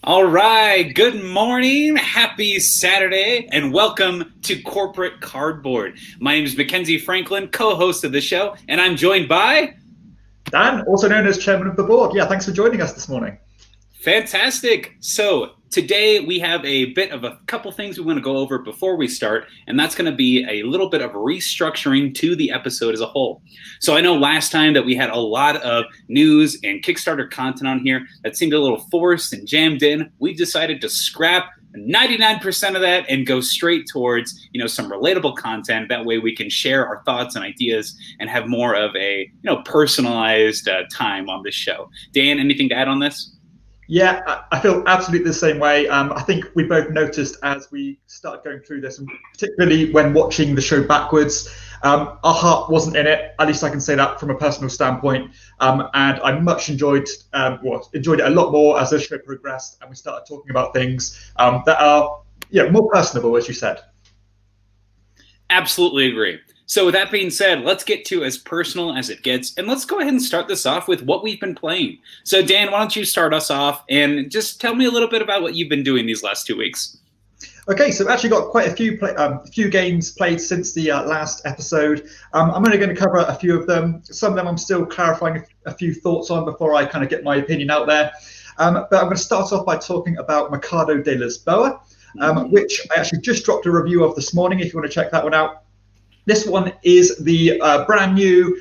All right, good morning, happy Saturday, and welcome to Corporate Cardboard. My name is Mackenzie Franklin, co-host of the show, and I'm joined by... Dan, also known as chairman of the board. Yeah, thanks for joining us this morning. Fantastic. So today we have a bit of a couple things we want to go over before we start, and that's going to be a little bit of restructuring to the episode as a whole. So I know last time that we had a lot of news and Kickstarter content on here that seemed a little forced and jammed in. We've decided to scrap 99% of that and go straight towards, some relatable content. That way we can share our thoughts and ideas and have more of a, personalized time on this show. Dan, anything to add on this? Yeah, I feel absolutely the same way. I think we both noticed as we started going through this, and particularly when watching the show backwards, our heart wasn't in it. At least I can say that from a personal standpoint. And I much enjoyed it a lot more as the show progressed and we started talking about things that are more personable, as you said. Absolutely agree. So with that being said, let's get to as personal as it gets, and let's go ahead and start this off with what we've been playing. So Dan, why don't you start us off and just tell me a little bit about what you've been doing these last 2 weeks. Okay, so I've actually got quite a few games played since the last episode. I'm only going to cover a few of them. Some of them I'm still clarifying a few thoughts on before I kind of get my opinion out there. But I'm going to start off by talking about Mercado de Lisboa, which I actually just dropped a review of this morning, if you want to check that one out. This one is the brand new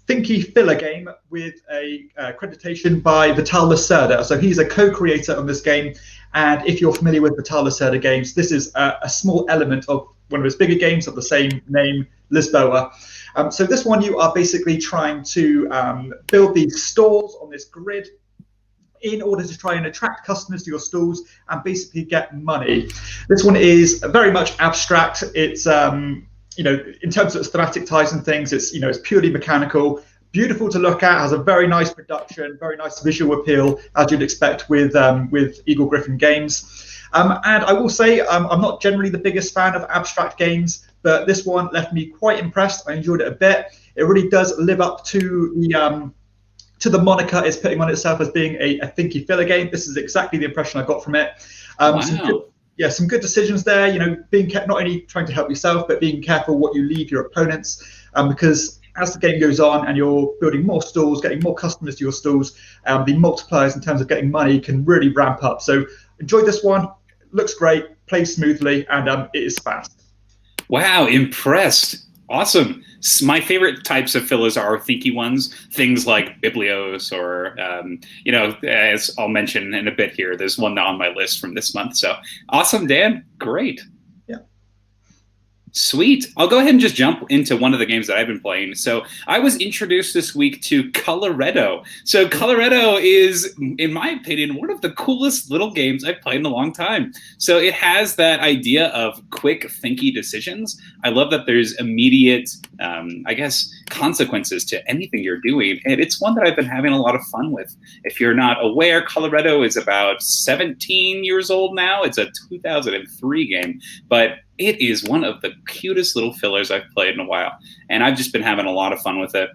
Thinky Filler game with a accreditation by Vital Lacerda. So he's a co-creator of this game. And if you're familiar with Vital Lacerda games, this is a small element of one of his bigger games of the same name, Lisboa. So this one, you are basically trying to build these stalls on this grid in order to try and attract customers to your stalls and basically get money. This one is very much abstract. It's in terms of its thematic ties and things, it's purely mechanical, beautiful to look at, has a very nice production, very nice visual appeal, as you'd expect with Eagle Gryphon games. And I will say I'm not generally the biggest fan of abstract games, but this one left me quite impressed. I enjoyed it a bit. It really does live up to the moniker it's putting on itself as being a thinky filler game. This is exactly the impression I got from it. Wow. Some good decisions there, being not only trying to help yourself, but being careful what you leave your opponents, because as the game goes on and you're building more stalls, getting more customers to your stalls, the multipliers in terms of getting money can really ramp up. So enjoyed this one, looks great, plays smoothly, and it is fast. Wow, impressed. Awesome. My favorite types of fillers are thinky ones, things like Biblios or, as I'll mention in a bit here, there's one on my list from this month. So awesome, Dan. Great. Yeah. Sweet. I'll go ahead and just jump into one of the games that I've been playing. So I was introduced this week to Coloretto. So Coloretto is, in my opinion, one of the coolest little games I've played in a long time. So it has that idea of quick, thinky decisions. I love that there's immediate, consequences to anything you're doing. And it's one that I've been having a lot of fun with. If you're not aware, Coloretto is about 17 years old now. It's a 2003 game, but it is one of the cutest little fillers I've played in a while, and I've just been having a lot of fun with it.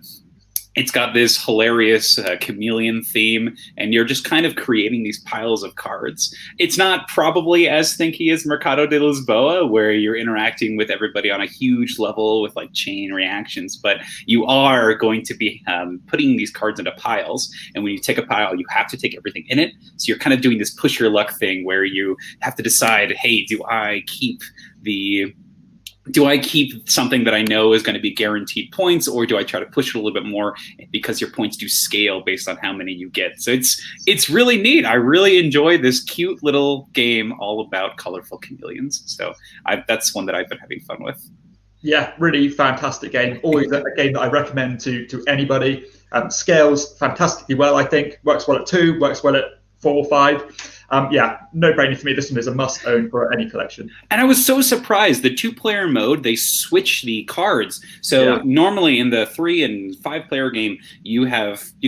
It's got this hilarious chameleon theme, and you're just kind of creating these piles of cards. It's not probably as thinky as Mercado de Lisboa, where you're interacting with everybody on a huge level with like chain reactions, but you are going to be putting these cards into piles, and when you take a pile, you have to take everything in it. So you're kind of doing this push your luck thing where you have to decide, hey, do I keep something that I know is going to be guaranteed points, or do I try to push it a little bit more because your points do scale based on how many you get? So it's really neat. I really enjoy this cute little game all about colorful chameleons. So that's one that I've been having fun with. Yeah, really fantastic game. Always a game that I recommend to anybody. Scales fantastically well, I think. Works well at 2, works well at 4 or 5. No brainer for me. This one is a must own for any collection. And I was so surprised. The 2-player mode, they switch the cards. So normally in the 3 and 5-player game, you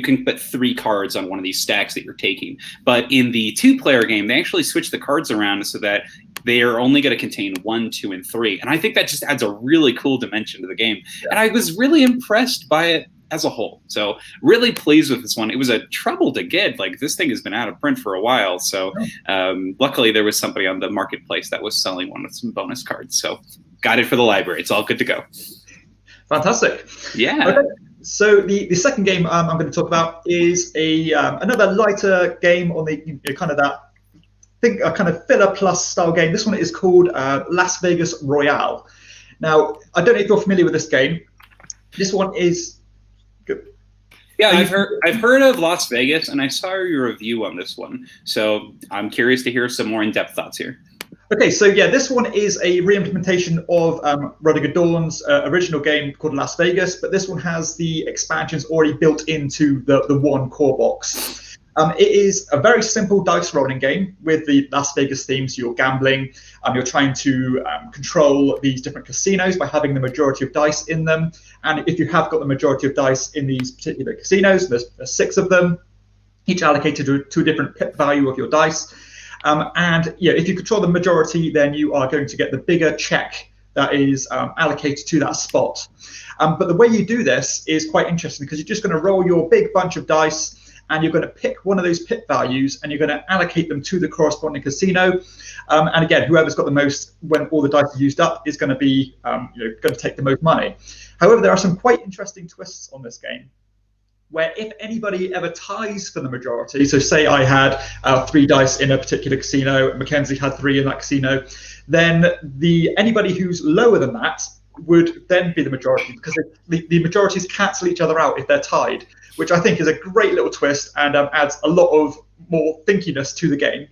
can put 3 cards on one of these stacks that you're taking. But in the 2-player game, they actually switch the cards around so that they are only going to contain 1, 2, and 3. And I think that just adds a really cool dimension to the game. Yeah. And I was really impressed by it as a whole. So really pleased with this one. It was a trouble to get. Like, this thing has been out of print for a while. So luckily there was somebody on the marketplace that was selling one with some bonus cards. So got it for the library. It's all good to go. Fantastic. Yeah. Okay. So the second game I'm going to talk about is another lighter game on the kind of that a kind of filler plus style game. This one is called Las Vegas Royale. Now, I don't know if you're familiar with this game. This one is good. Yeah, I've heard of Las Vegas, and I saw your review on this one. So I'm curious to hear some more in-depth thoughts here. Okay, so yeah, this one is a re-implementation of Rudiger Dawn's original game called Las Vegas, but this one has the expansions already built into the one core box. It is a very simple dice rolling game with the Las Vegas theme. So you're gambling, you're trying to control these different casinos by having the majority of dice in them. And if you have got the majority of dice in these particular casinos, there's 6 of them, each allocated to a different pip value of your dice. And if you control the majority, then you are going to get the bigger check that is allocated to that spot. But the way you do this is quite interesting, because you're just going to roll your big bunch of dice, and you're going to pick one of those pip values, and you're going to allocate them to the corresponding casino. And again, whoever's got the most when all the dice are used up is going to be going to take the most money. However, there are some quite interesting twists on this game, where if anybody ever ties for the majority, so say I had 3 dice in a particular casino, Mackenzie had 3 in that casino, then anybody who's lower than that would then be the majority, because the majorities cancel each other out if they're tied, which I think is a great little twist and adds a lot of more thinkiness to the game.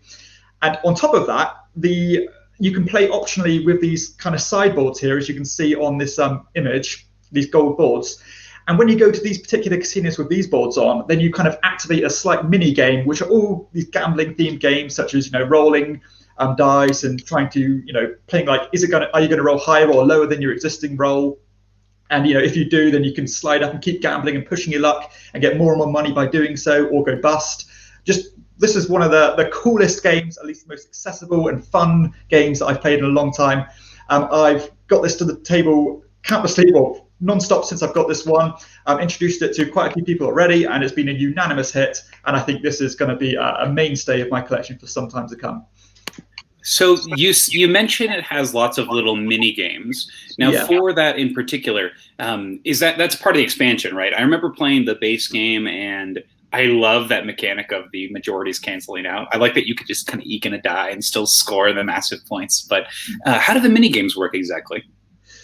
And on top of that, you can play optionally with these kind of sideboards here, as you can see on this image, these gold boards. And when you go to these particular casinos with these boards on, then you kind of activate a slight mini game, which are all these gambling themed games, such as rolling dice and trying to playing like, are you going to roll higher or lower than your existing roll? And if you do, then you can slide up and keep gambling and pushing your luck and get more and more money by doing so, or go bust. This is one of the coolest games, at least the most accessible and fun games that I've played in a long time. I've got this to the table countlessly, well, non-stop since I've got this one. I've introduced it to quite a few people already, and it's been a unanimous hit. And I think this is going to be a mainstay of my collection for some time to come. So you mentioned it has lots of little mini games. Now, for that in particular, that's part of the expansion, right? I remember playing the base game, and I love that mechanic of the majorities canceling out. I like that you could just kind of eke in a die and still score the massive points. But how do the mini games work exactly?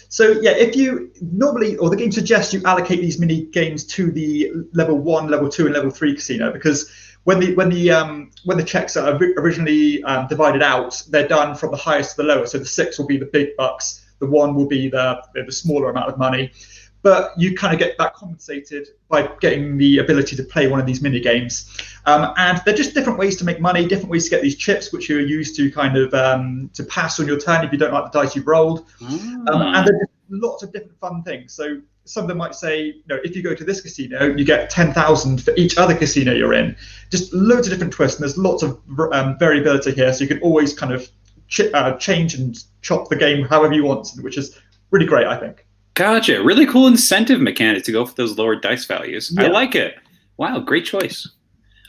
So if you normally, or the game suggests you allocate these mini games to the level 1, level 2, and level 3 casino, because when the checks are originally divided out, they're done from the highest to the lowest. So the 6 will be the big bucks, the 1 will be the smaller amount of money. But you kind of get that compensated by getting the ability to play one of these mini games. And they're just different ways to make money, different ways to get these chips, which you're used to kind of to pass on your turn if you don't like the dice you've rolled. And there's lots of different fun things. So some of them might say, if you go to this casino, you get 10,000 for each other casino you're in. Just loads of different twists, and there's lots of variability here. So you can always kind of change and chop the game however you want, which is really great, I think. Gotcha. Really cool incentive mechanic to go for those lower dice values. Yeah. I like it. Wow, great choice.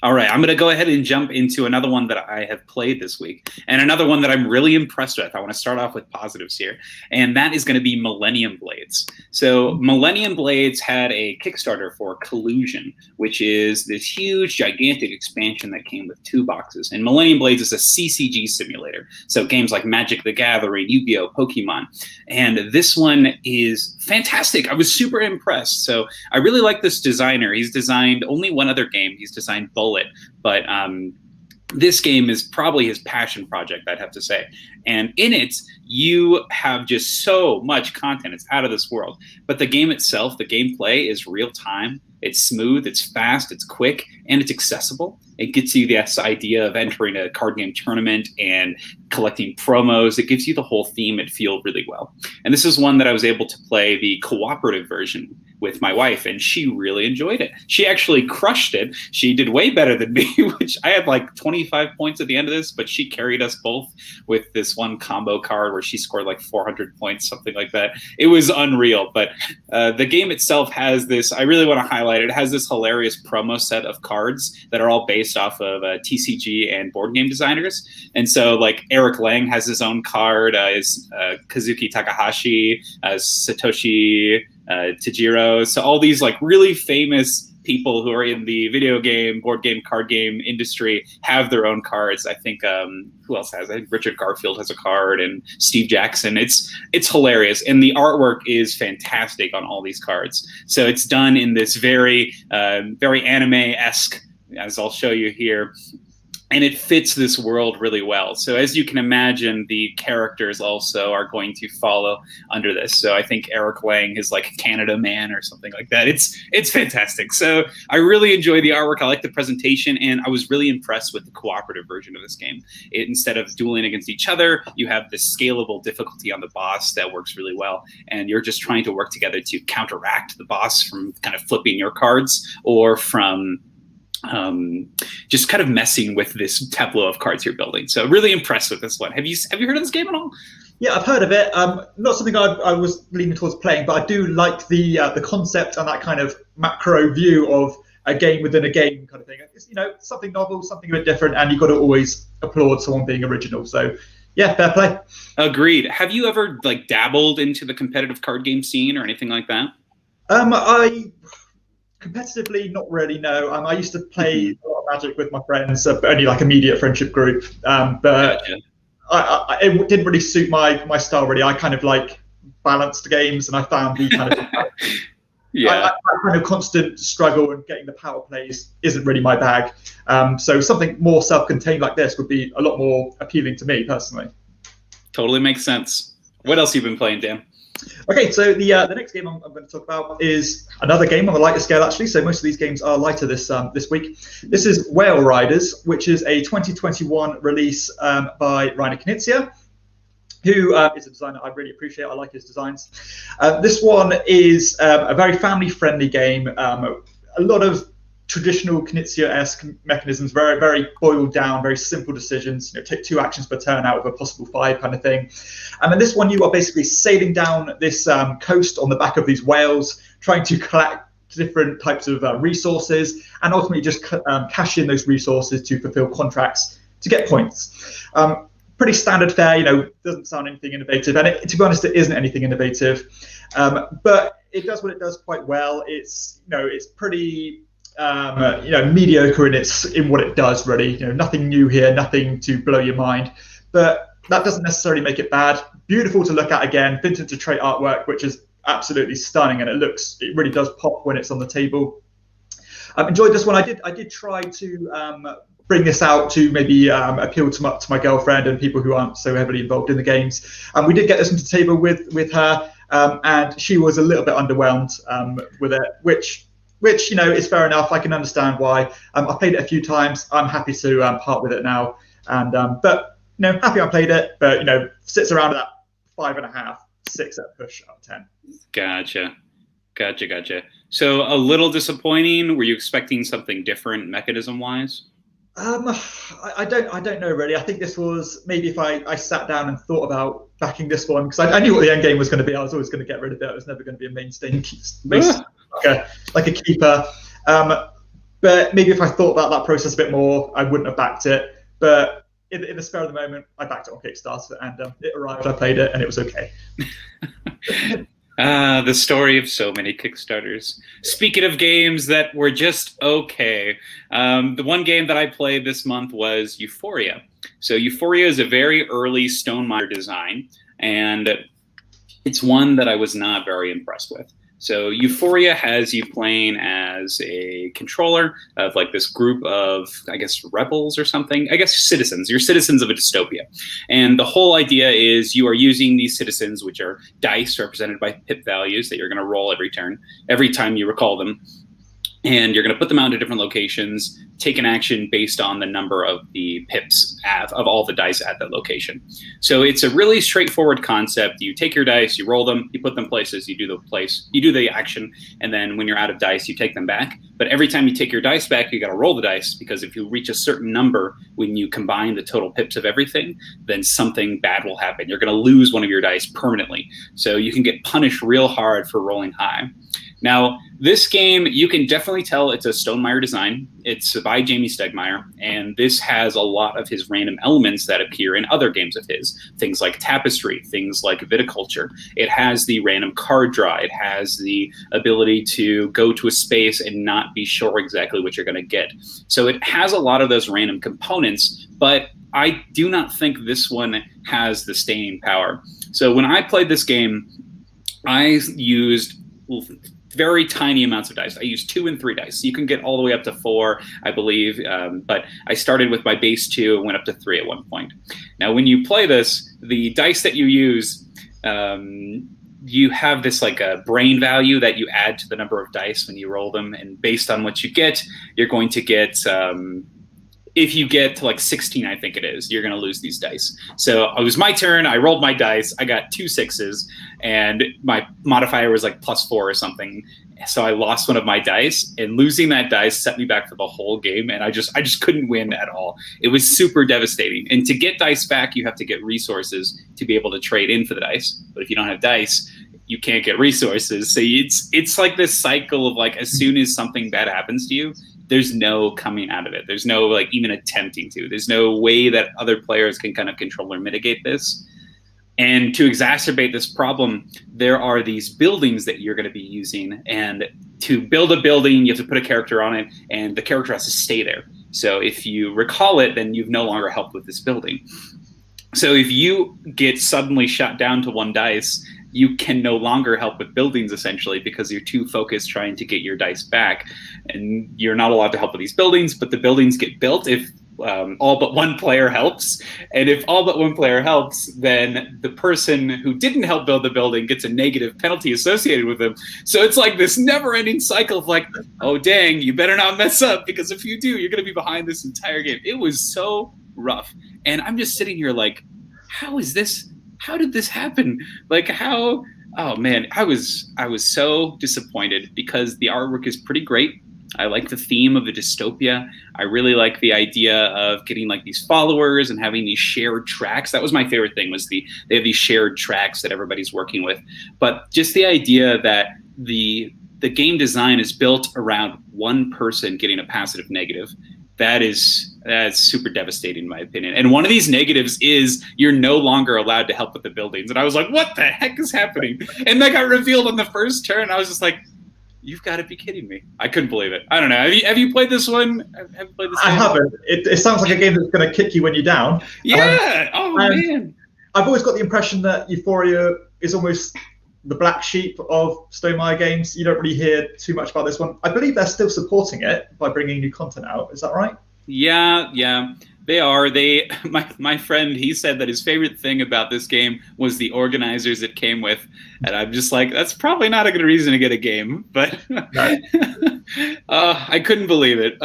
All right, I'm going to go ahead and jump into another one that I have played this week, and another one that I'm really impressed with. I want to start off with positives here, and that is going to be Millennium Blades. So Millennium Blades had a Kickstarter for Collusion, which is this huge, gigantic expansion that came with 2 boxes. And Millennium Blades is a CCG simulator, so games like Magic the Gathering, Yu-Gi-Oh!, Pokemon. And this one is fantastic. I was super impressed. So I really like this designer. He's designed only one other game. He's designed Bullet, but this game is probably his passion project, I'd have to say. And in it, you have just so much content. It's out of this world. But the game itself, the gameplay is real time. It's smooth, it's fast, it's quick, and it's accessible. It gets you this idea of entering a card game tournament and collecting promos. It gives you the whole theme and feel really well. And this is one that I was able to play the cooperative version with my wife, and she really enjoyed it. She actually crushed it. She did way better than me, which I had like 25 points at the end of this, but she carried us both with this one combo card where she scored like 400 points, something like that. It was unreal. But the game itself has this, I really want to highlight it, has this hilarious promo set of cards that are all based off of TCG and board game designers. And so like Eric Lang has his own card, is Kazuki Takahashi, Satoshi Tajiro. So all these like really famous people who are in the video game, board game, card game industry have their own cards. I think who else has? I think Richard Garfield has a card, and Steve Jackson. It's hilarious, and the artwork is fantastic on all these cards. So it's done in this very very anime-esque, as I'll show you here. And it fits this world really well. So as you can imagine, the characters also are going to follow under this. So I think Eric Lang is like Canada Man or something like that. It's fantastic. So I really enjoy the artwork. I like the presentation, and I was really impressed with the cooperative version of this game. Instead of dueling against each other, you have this scalable difficulty on the boss that works really well. And you're just trying to work together to counteract the boss from kind of flipping your cards, or from just kind of messing with this tableau of cards you're building. So really impressed with this one. Have you heard of this game at all? Yeah, I've heard of it. Not something I was leaning towards playing, but I do like the concept and that kind of macro view of a game within a game kind of thing. It's, something novel, something a bit different, and you've got to always applaud someone being original. So yeah, fair play. Agreed. Have you ever like dabbled into the competitive card game scene or anything like that? Competitively, not really, no. I used to play a lot of Magic with my friends, only like immediate friendship group. But gotcha. It didn't really suit my style, really. I kind of like balanced games, and I found the kind of that kind of constant struggle and getting the power plays isn't really my bag. So something more self-contained like this would be a lot more appealing to me personally. Totally makes sense. What else have you been playing, Dan? Okay, so the next game I'm going to talk about is another game on a lighter scale, actually. So most of these games are lighter this week. This is Whale Riders, which is a 2021 release by Rainer Knizia, who is a designer I really appreciate. I like his designs. This one is a very family-friendly game. A lot of traditional Knizia-esque mechanisms, very, very boiled down, very simple decisions. Take 2 actions per turn out of a possible 5 kind of thing. And in this one, you are basically sailing down this coast on the back of these whales, trying to collect different types of resources, and ultimately just cash in those resources to fulfill contracts to get points. Pretty standard fare, doesn't sound anything innovative, and to be honest, it isn't anything innovative. But it does what it does quite well. It's pretty mediocre in what it does, really. Nothing new here, nothing to blow your mind, but that doesn't necessarily make it bad. Beautiful to look at again, vintage to trait artwork, which is absolutely stunning, and it really does pop when it's on the table. I've enjoyed this one. I did try to bring this out to maybe appeal to my girlfriend and people who aren't so heavily involved in the games. We did get this onto the table with her, and she was a little bit underwhelmed with it, which is fair enough. I can understand why. I played it a few times. I'm happy to part with it now, and but happy I played it. But sits around at that 5.5, 6 at push out of 10. Gotcha. So a little disappointing. Were you expecting something different mechanism wise? I don't know really. I think this was maybe if I sat down and thought about backing this one, because I knew what the end game was going to be. I was always going to get rid of it. It was never going to be a mainstay. Like a keeper. But maybe if I thought about that process a bit more, I wouldn't have backed it. But in the spur of the moment, I backed it on Kickstarter, and it arrived. I played it, and it was okay. The story of so many Kickstarters. Speaking of games that were just okay, the one game that I played this month was Euphoria. So Euphoria is a very early Stonemaier design, and it's one that I was not very impressed with. So Euphoria has you playing as a controller of like this group of, I guess, rebels or something. I guess citizens. You're citizens of a dystopia. And the whole idea is you are using these citizens, which are dice represented by pip values that you're going to roll every turn, every time you recall them. and you're going to put them out into different locations, take an action based on the number of the pips of all the dice at that location. So it's a really straightforward concept. You take your dice, you roll them, you put them places, you do the action, and then when you're out of dice, you take them back. But every time you take your dice back, you got to roll the dice, because if you reach a certain number when you combine the total pips of everything, then something bad will happen. You're going to lose one of your dice permanently. So you can get punished real hard for rolling high. Now, this game, you can definitely tell it's a Stonemaier design. It's by Jamie Stegmaier, and this has a lot of his random elements that appear in other games of his. Things like Tapestry, things like Viticulture. It has the random card draw. It has the ability to go to a space and not be sure exactly what you're going to get. So it has a lot of those random components, but I do not think this one has the staying power. So when I played this game, I used very tiny amounts of dice. I used 2 and 3 dice. You can get all the way up to 4, I believe, but I started with my base 2 and went up to 3 at one point. Now, when you play this, the dice that you use, you have this like a brain value that you add to the number of dice when you roll them, and based on what you get, you're going to get if you get to like 16, I think it is, you're going to lose these dice. So it was my turn. I rolled my dice. I got 2 6s, and my modifier was like +4 or something. So I lost one of my dice, and losing that dice set me back for the whole game. And I just couldn't win at all. It was super devastating. And to get dice back, you have to get resources to be able to trade in for the dice. But if you don't have dice, you can't get resources. So it's like this cycle of like, as soon as something bad happens to you, there's no coming out of it. There's no like even attempting to. There's no way that other players can kind of control or mitigate this. And to exacerbate this problem, there are these buildings that you're going to be using. And to build a building, you have to put a character on it, and the character has to stay there. So if you recall it, then you've no longer helped with this building. So if you get suddenly shot down to 1 dice, you can no longer help with buildings, essentially, because you're too focused trying to get your dice back. And you're not allowed to help with these buildings, but the buildings get built if all but 1 player helps. And if all but 1 player helps, then the person who didn't help build the building gets a negative penalty associated with them. So it's like this never-ending cycle of like, oh, dang, you better not mess up, because if you do, you're going to be behind this entire game. It was so rough. And I'm just sitting here like, how did this happen? Like how, oh man, I was so disappointed, because the artwork is pretty great. I like the theme of the dystopia. I really like the idea of getting like these followers and having these shared tracks. That was my favorite thing, was they have these shared tracks that everybody's working with. But just the idea that the game design is built around one person getting a positive negative, that's super devastating in my opinion. And one of these negatives is you're no longer allowed to help with the buildings. And I was like, what the heck is happening? And that got revealed on the first turn. I was just like, you've got to be kidding me. I couldn't believe it. I don't know. Have you played this one? Have you played this game? I haven't. It sounds like a game that's going to kick you when you're down. Yeah. Man. I've always got the impression that Euphoria is almost the black sheep of Stonemaier games. You don't really hear too much about this one. I believe they're still supporting it by bringing new content out. Is that right? Yeah. They are. My friend, he said that his favorite thing about this game was the organizers it came with. And I'm just like, that's probably not a good reason to get a game. But I couldn't believe it.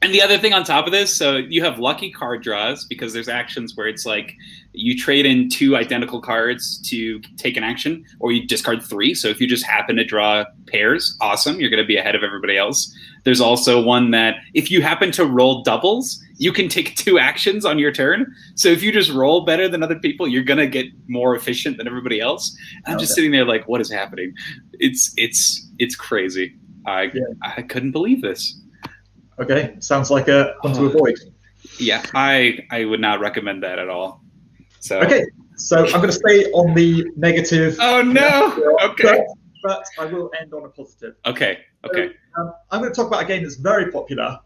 And the other thing on top of this, so you have lucky card draws, because there's actions where it's like you trade in 2 identical cards to take an action, or you discard 3. So if you just happen to draw pairs, awesome, you're going to be ahead of everybody else. There's also one that if you happen to roll doubles, you can take 2 actions on your turn. So if you just roll better than other people, you're going to get more efficient than everybody else. And I'm just sitting there like, what is happening? It's crazy. I couldn't believe this. Okay, sounds like a one to avoid. Yeah, I would not recommend that at all. So okay, so I'm going to stay on the negative. Oh no! Okay, but I will end on a positive. Okay. So, I'm going to talk about a game that's very popular.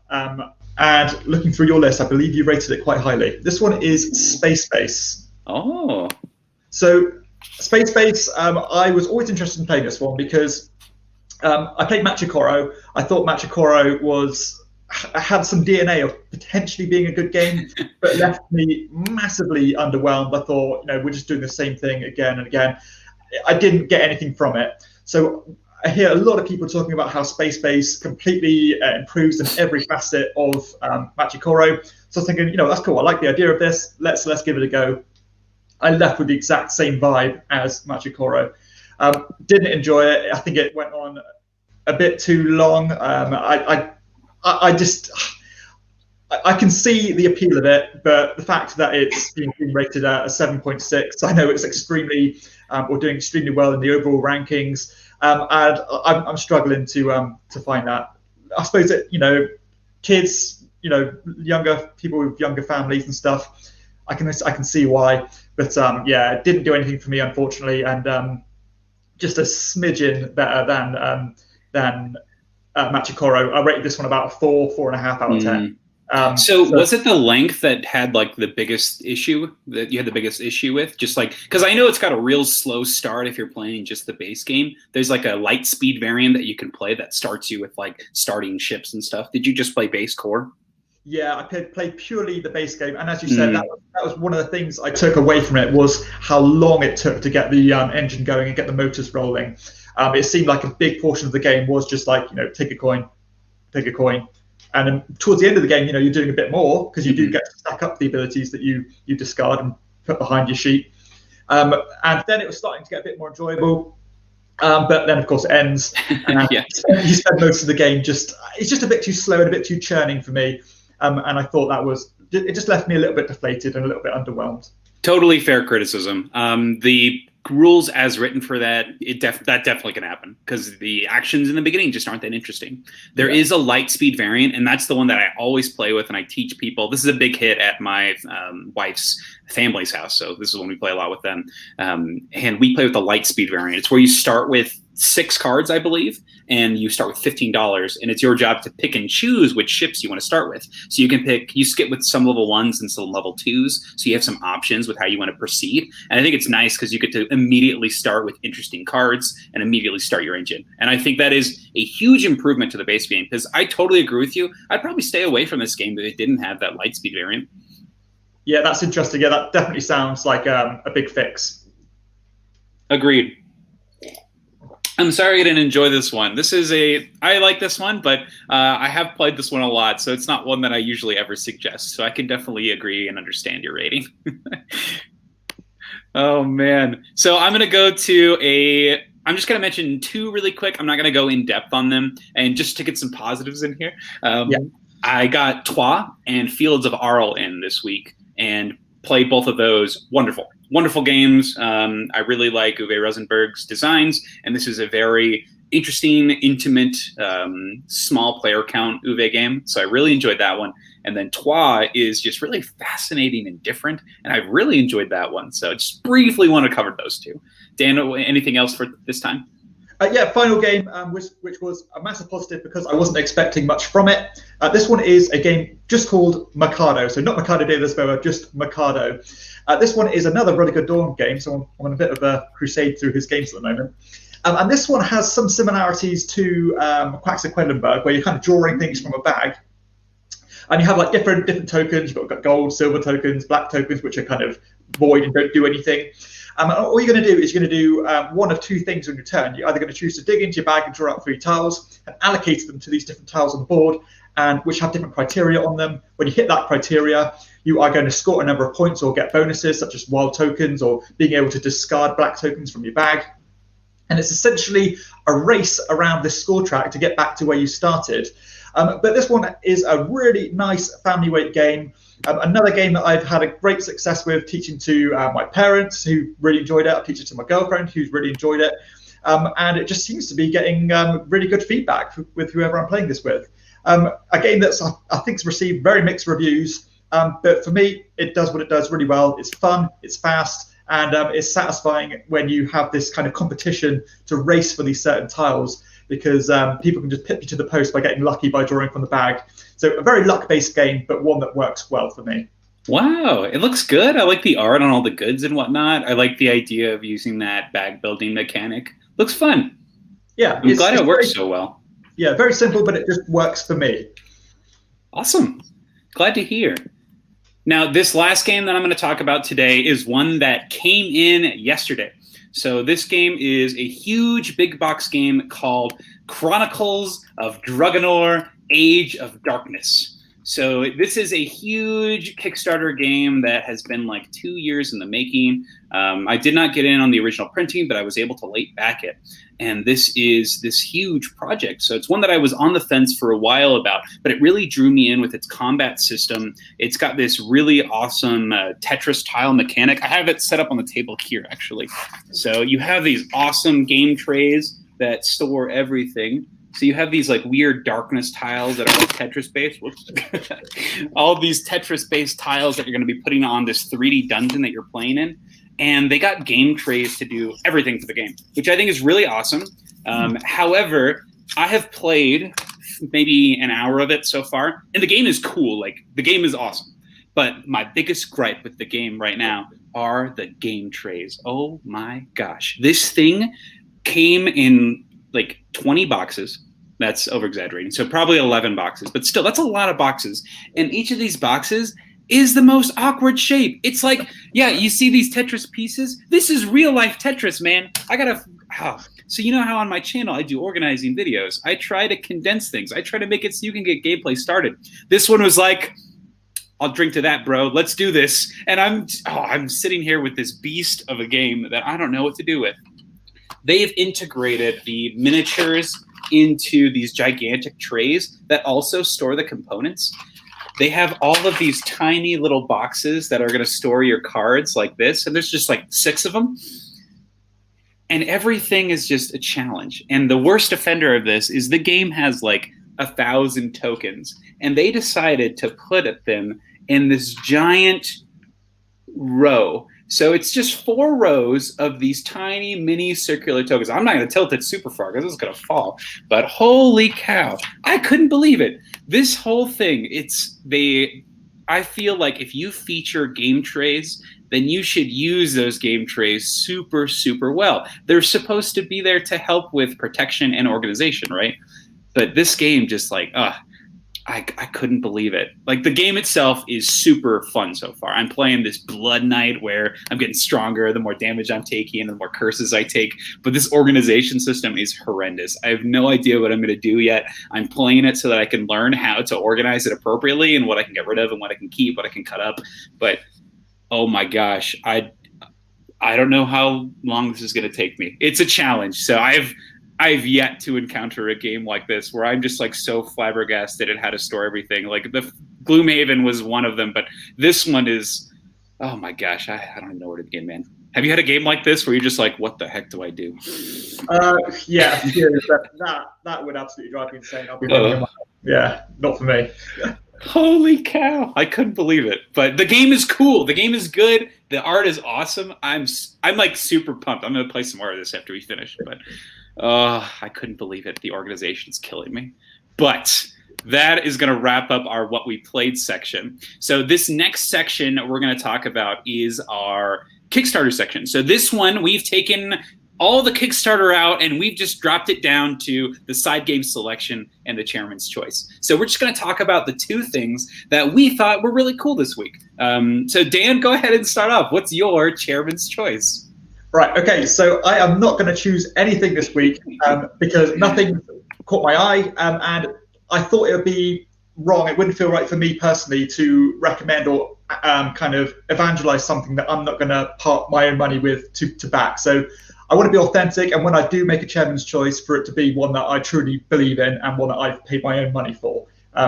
And looking through your list, I believe you rated it quite highly. This one is Space Base. Oh. So Space Base, I was always interested in playing this one because I played Machikoro. I thought Machikoro had some DNA of potentially being a good game, but left me massively underwhelmed. I thought, we're just doing the same thing again and again. I didn't get anything from it. So I hear a lot of people talking about how Space Base completely improves in every facet of Machikoro. So I was thinking, that's cool. I like the idea of this. Let's give it a go. I left with the exact same vibe as Machikoro. Didn't enjoy it. I think it went on a bit too long. I can see the appeal of it, but the fact that it's being rated at a 7.6, I know it's extremely, or doing extremely well in the overall rankings, and I'm struggling to find that. I suppose that kids, younger people with younger families and stuff, I can see why, but it didn't do anything for me, unfortunately, and just a smidgen better than Machikoro. I rated this one about a 4.5 out of 10. So was it the length that had like the biggest issue that you had the biggest issue with? Just like, because I know it's got a real slow start if you're playing just the base game. There's like a light speed variant that you can play that starts you with like starting ships and stuff. Did you just play base core? Yeah, I played purely the base game, and as you said, that was one of the things I took away from it, was how long it took to get the engine going and get the motors rolling. It seemed like a big portion of the game was just like, take a coin, and then towards the end of the game, you're doing a bit more because you do get to stack up the abilities that you discard and put behind your sheet. And then it was starting to get a bit more enjoyable. But then, of course, it ends. And you spend most of the game it's just a bit too slow and a bit too churning for me. And I thought it just left me a little bit deflated and a little bit underwhelmed. Totally fair criticism. The rules as written for that, that definitely can happen because the actions in the beginning just aren't that interesting. There is a light speed variant, and that's the one that I always play with, and I teach people. This is a big hit at my wife's family's house, so this is when we play a lot with them. And we play with the light speed variant. It's where you start with 6 cards, I believe, and you start with $15, and it's your job to pick and choose which ships you want to start with. So you skip with some level 1s and some level 2s, so you have some options with how you want to proceed. And I think it's nice because you get to immediately start with interesting cards and immediately start your engine. And I think that is a huge improvement to the base game, because I totally agree with you. I'd probably stay away from this game if it didn't have that light speed variant. Yeah, that's interesting. Yeah, that definitely sounds like a big fix. Agreed. I'm sorry I didn't enjoy this one. I like this one, but I have played this one a lot, so it's not one that I usually ever suggest. So I can definitely agree and understand your rating. Oh, man. So I'm going to I'm just going to mention 2 really quick. I'm not going to go in depth on them, and just to get some positives in here. I got Trois and Fields of Arle in this week and played both of those. Wonderful games. I really like Uwe Rosenberg's designs, and this is a very interesting, intimate, small player count Uwe game. So I really enjoyed that one. And then Trois is just really fascinating and different, and I really enjoyed that one. So just briefly want to cover those 2. Dan, anything else for this time? Final game, which was a massive positive because I wasn't expecting much from it. This one is a game just called Mikado. So not Mikado de Lisboa, just Mikado. This one is another Rutger Dorn game, so I'm on a bit of a crusade through his games at the moment. And this one has some similarities to Quacks of Quedlinburg, where you're kind of drawing things from a bag. And you have like different tokens. You've got gold, silver tokens, black tokens, which are kind of void and don't do anything. And all you're going to do is you're going to do one of 2 things on your turn. You're either going to choose to dig into your bag and draw out 3 tiles and allocate them to these different tiles on the board, and which have different criteria on them. When you hit that criteria, you are going to score a number of points or get bonuses, such as wild tokens or being able to discard black tokens from your bag. And it's essentially a race around this score track to get back to where you started. But this one is a really nice family weight game. Another game that I've had a great success with teaching to my parents, who really enjoyed it. I teach it to my girlfriend, who's really enjoyed it. And it just seems to be getting really good feedback with whoever I'm playing this with. A game that's, I think, has received very mixed reviews. But for me, it does what it does really well. It's fun, it's fast, and it's satisfying when you have this kind of competition to race for these certain tiles, because people can just pip you to the post by getting lucky by drawing from the bag. So a very luck-based game, but one that works well for me. Wow, it looks good. I like the art on all the goods and whatnot. I like the idea of using that bag building mechanic. Looks fun. Yeah, I'm glad it works so well. Yeah, very simple, but it just works for me. Awesome. Glad to hear. Now, this last game that I'm going to talk about today is one that came in yesterday. So this game is a huge big box game called Chronicles of Dragonor: Age of Darkness. So this is a huge Kickstarter game that has been like 2 years in the making. I did not get in on the original printing, but I was able to late back it. And this is this huge project. So it's one that I was on the fence for a while about, but it really drew me in with its combat system. It's got this really awesome Tetris tile mechanic. I have it set up on the table here, actually. So you have these awesome game trays that store everything. So you have these like weird darkness tiles that are like Tetris-based. Whoops. All these Tetris-based tiles that you're going to be putting on this 3D dungeon that you're playing in. And they got game trays to do everything for the game, which I think is really awesome. However, I have played maybe an hour of it so far, and the game is cool. Like, the game is awesome. But my biggest gripe with the game right now are the game trays. Oh my gosh. This thing came in like 20 boxes. That's over-exaggerating. So probably 11 boxes. But still, that's a lot of boxes. And each of these boxes is the most awkward shape. It's like, yeah, you see these Tetris pieces? This is real-life Tetris, man. I gotta... So you know how on my channel I do organizing videos. I try to condense things. I try to make it so you can get gameplay started. This one was like, I'll drink to that, bro. Let's do this. And I'm sitting here with this beast of a game that I don't know what to do with. They've integrated the miniatures into these gigantic trays that also store the components. They have all of these tiny little boxes that are going to store your cards like this, and there's just like 6 of them. And everything is just a challenge. And the worst offender of this is the game has like 1,000 tokens, and they decided to put them in this giant row. So it's just 4 rows of these tiny mini circular tokens. I'm not going to tilt it super far because it's going to fall. But holy cow, I couldn't believe it. This whole thing, I feel like if you feature game trays, then you should use those game trays super, super well. They're supposed to be there to help with protection and organization, right? But this game just like, I couldn't believe it. Like, the game itself is super fun so far. I'm playing this Blood Knight where I'm getting stronger the more damage I'm taking and the more curses I take. But this organization system is horrendous. I have no idea what I'm going to do yet. I'm playing it so that I can learn how to organize it appropriately and what I can get rid of and what I can keep, what I can cut up. But, oh my gosh, I don't know how long this is going to take me. It's a challenge. So I've yet to encounter a game like this where I'm just like so flabbergasted at how to store everything. Like the Gloomhaven was one of them, but this one is, oh my gosh, I don't even know where to begin, man. Have you had a game like this where you're just like, what the heck do I do? Yeah, that would absolutely drive me insane. I'll be yeah, not for me. Holy cow, I couldn't believe it. But the game is cool. The game is good. The art is awesome. I'm like super pumped. I'm gonna play some more of this after we finish, but I couldn't believe it. The organization's killing me. But that is going to wrap up our What We Played section. So this next section we're going to talk about is our Kickstarter section. So this one, we've taken all the Kickstarter out and we've just dropped it down to the side game selection and the chairman's choice. So we're just going to talk about the 2 things that we thought were really cool this week. So Dan, go ahead and start off. What's your chairman's choice? Right, okay, so I am not going to choose anything this week because nothing caught my eye, and I thought it would be wrong. It wouldn't feel right for me personally to recommend or kind of evangelize something that I'm not going to part my own money with to back. So I want to be authentic, and when I do make a chairman's choice, for it to be one that I truly believe in and one that I've paid my own money for.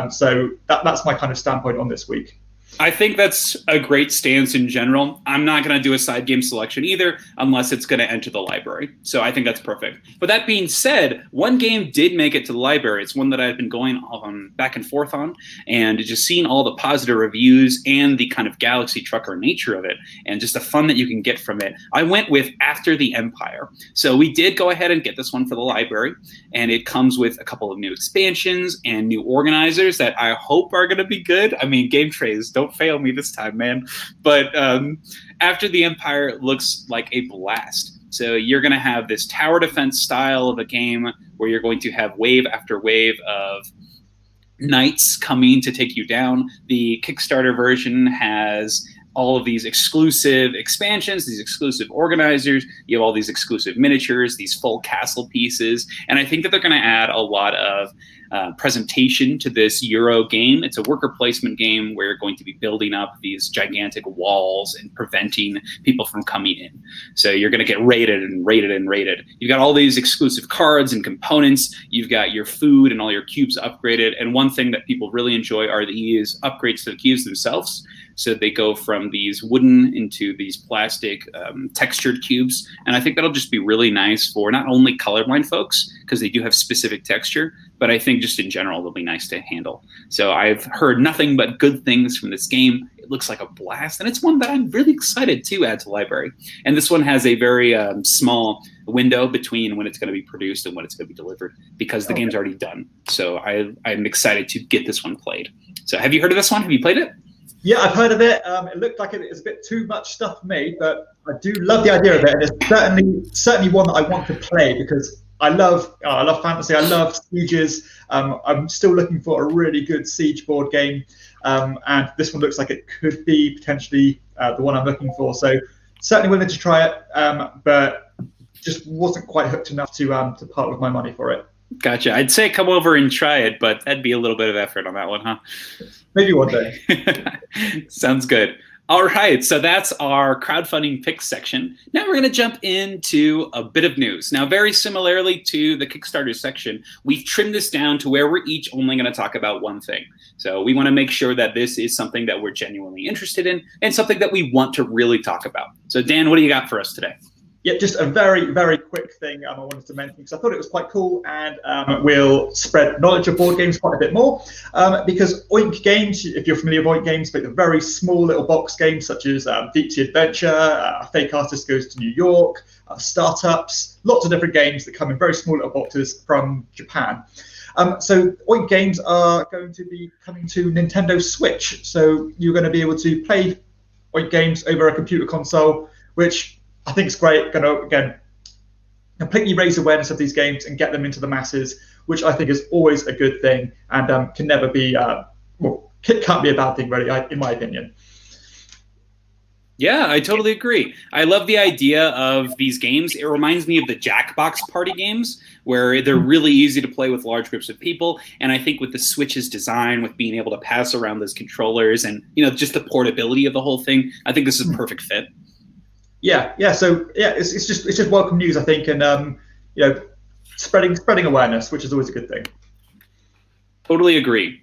So that's my kind of standpoint on this week. I think that's a great stance in general. I'm not going to do a side game selection either unless it's going to enter the library. So I think that's perfect. But that being said, one game did make it to the library. It's one that I've been going back and forth on, and just seeing all the positive reviews and the kind of Galaxy Trucker nature of it and just the fun that you can get from it. I went with After the Empire. So we did go ahead and get this one for the library, and it comes with a couple of new expansions and new organizers that I hope are going to be good. I mean, game trays, don't fail me this time, man. But After the Empire looks like a blast. So you're going to have this tower defense style of a game where you're going to have wave after wave of knights coming to take you down. The Kickstarter version has all of these exclusive expansions, these exclusive organizers. You have all these exclusive miniatures, these full castle pieces. And I think that they're going to add a lot of presentation to this Euro game. It's a worker placement game where you're going to be building up these gigantic walls and preventing people from coming in. So you're going to get raided and raided and raided. You've got all these exclusive cards and components. You've got your food and all your cubes upgraded. And one thing that people really enjoy are these upgrades to the cubes themselves. So they go from these wooden into these plastic textured cubes. And I think that'll just be really nice for not only colorblind folks, because they do have specific texture, but I think just in general, they'll be nice to handle. So I've heard nothing but good things from this game. It looks like a blast, and it's one that I'm really excited to add to the library. And this one has a very small window between when it's going to be produced and when it's going to be delivered, because the game's already done. So I'm excited to get this one played. So have you heard of this one? Have you played it? Yeah, I've heard of it. It looked like it was a bit too much stuff for me, but I do love the idea of it, and it's certainly one that I want to play because I love fantasy. I love sieges. I'm still looking for a really good siege board game, and this one looks like it could be potentially the one I'm looking for. So certainly willing to try it, but just wasn't quite hooked enough to part with my money for it. Gotcha. I'd say come over and try it, but that'd be a little bit of effort on that one, huh? Maybe one day. Sounds good. All right, so that's our crowdfunding picks section. Now we're going to jump into a bit of news. Now, very similarly to the Kickstarter section, we've trimmed this down to where we're each only going to talk about one thing. So we want to make sure that this is something that we're genuinely interested in and something that we want to really talk about. So Dan, what do you got for us today? Yeah, just a very, very quick thing I wanted to mention because I thought it was quite cool and will spread knowledge of board games quite a bit more. Because Oink Games, if you're familiar with Oink Games, but the very small little box games such as Deep Sea Adventure, Fake Artist Goes to New York, Startups, lots of different games that come in very small little boxes from Japan. So Oink Games are going to be coming to Nintendo Switch. So you're going to be able to play Oink Games over a computer console, which I think it's great. Going to, again, completely raise awareness of these games and get them into the masses, which I think is always a good thing and can never be, can't be a bad thing, really, in my opinion. Yeah, I totally agree. I love the idea of these games. It reminds me of the Jackbox party games, where they're really easy to play with large groups of people. And I think with the Switch's design, with being able to pass around those controllers and just the portability of the whole thing, I think this is a perfect fit. Yeah. So it's just welcome news, I think, and spreading awareness, which is always a good thing. Totally agree.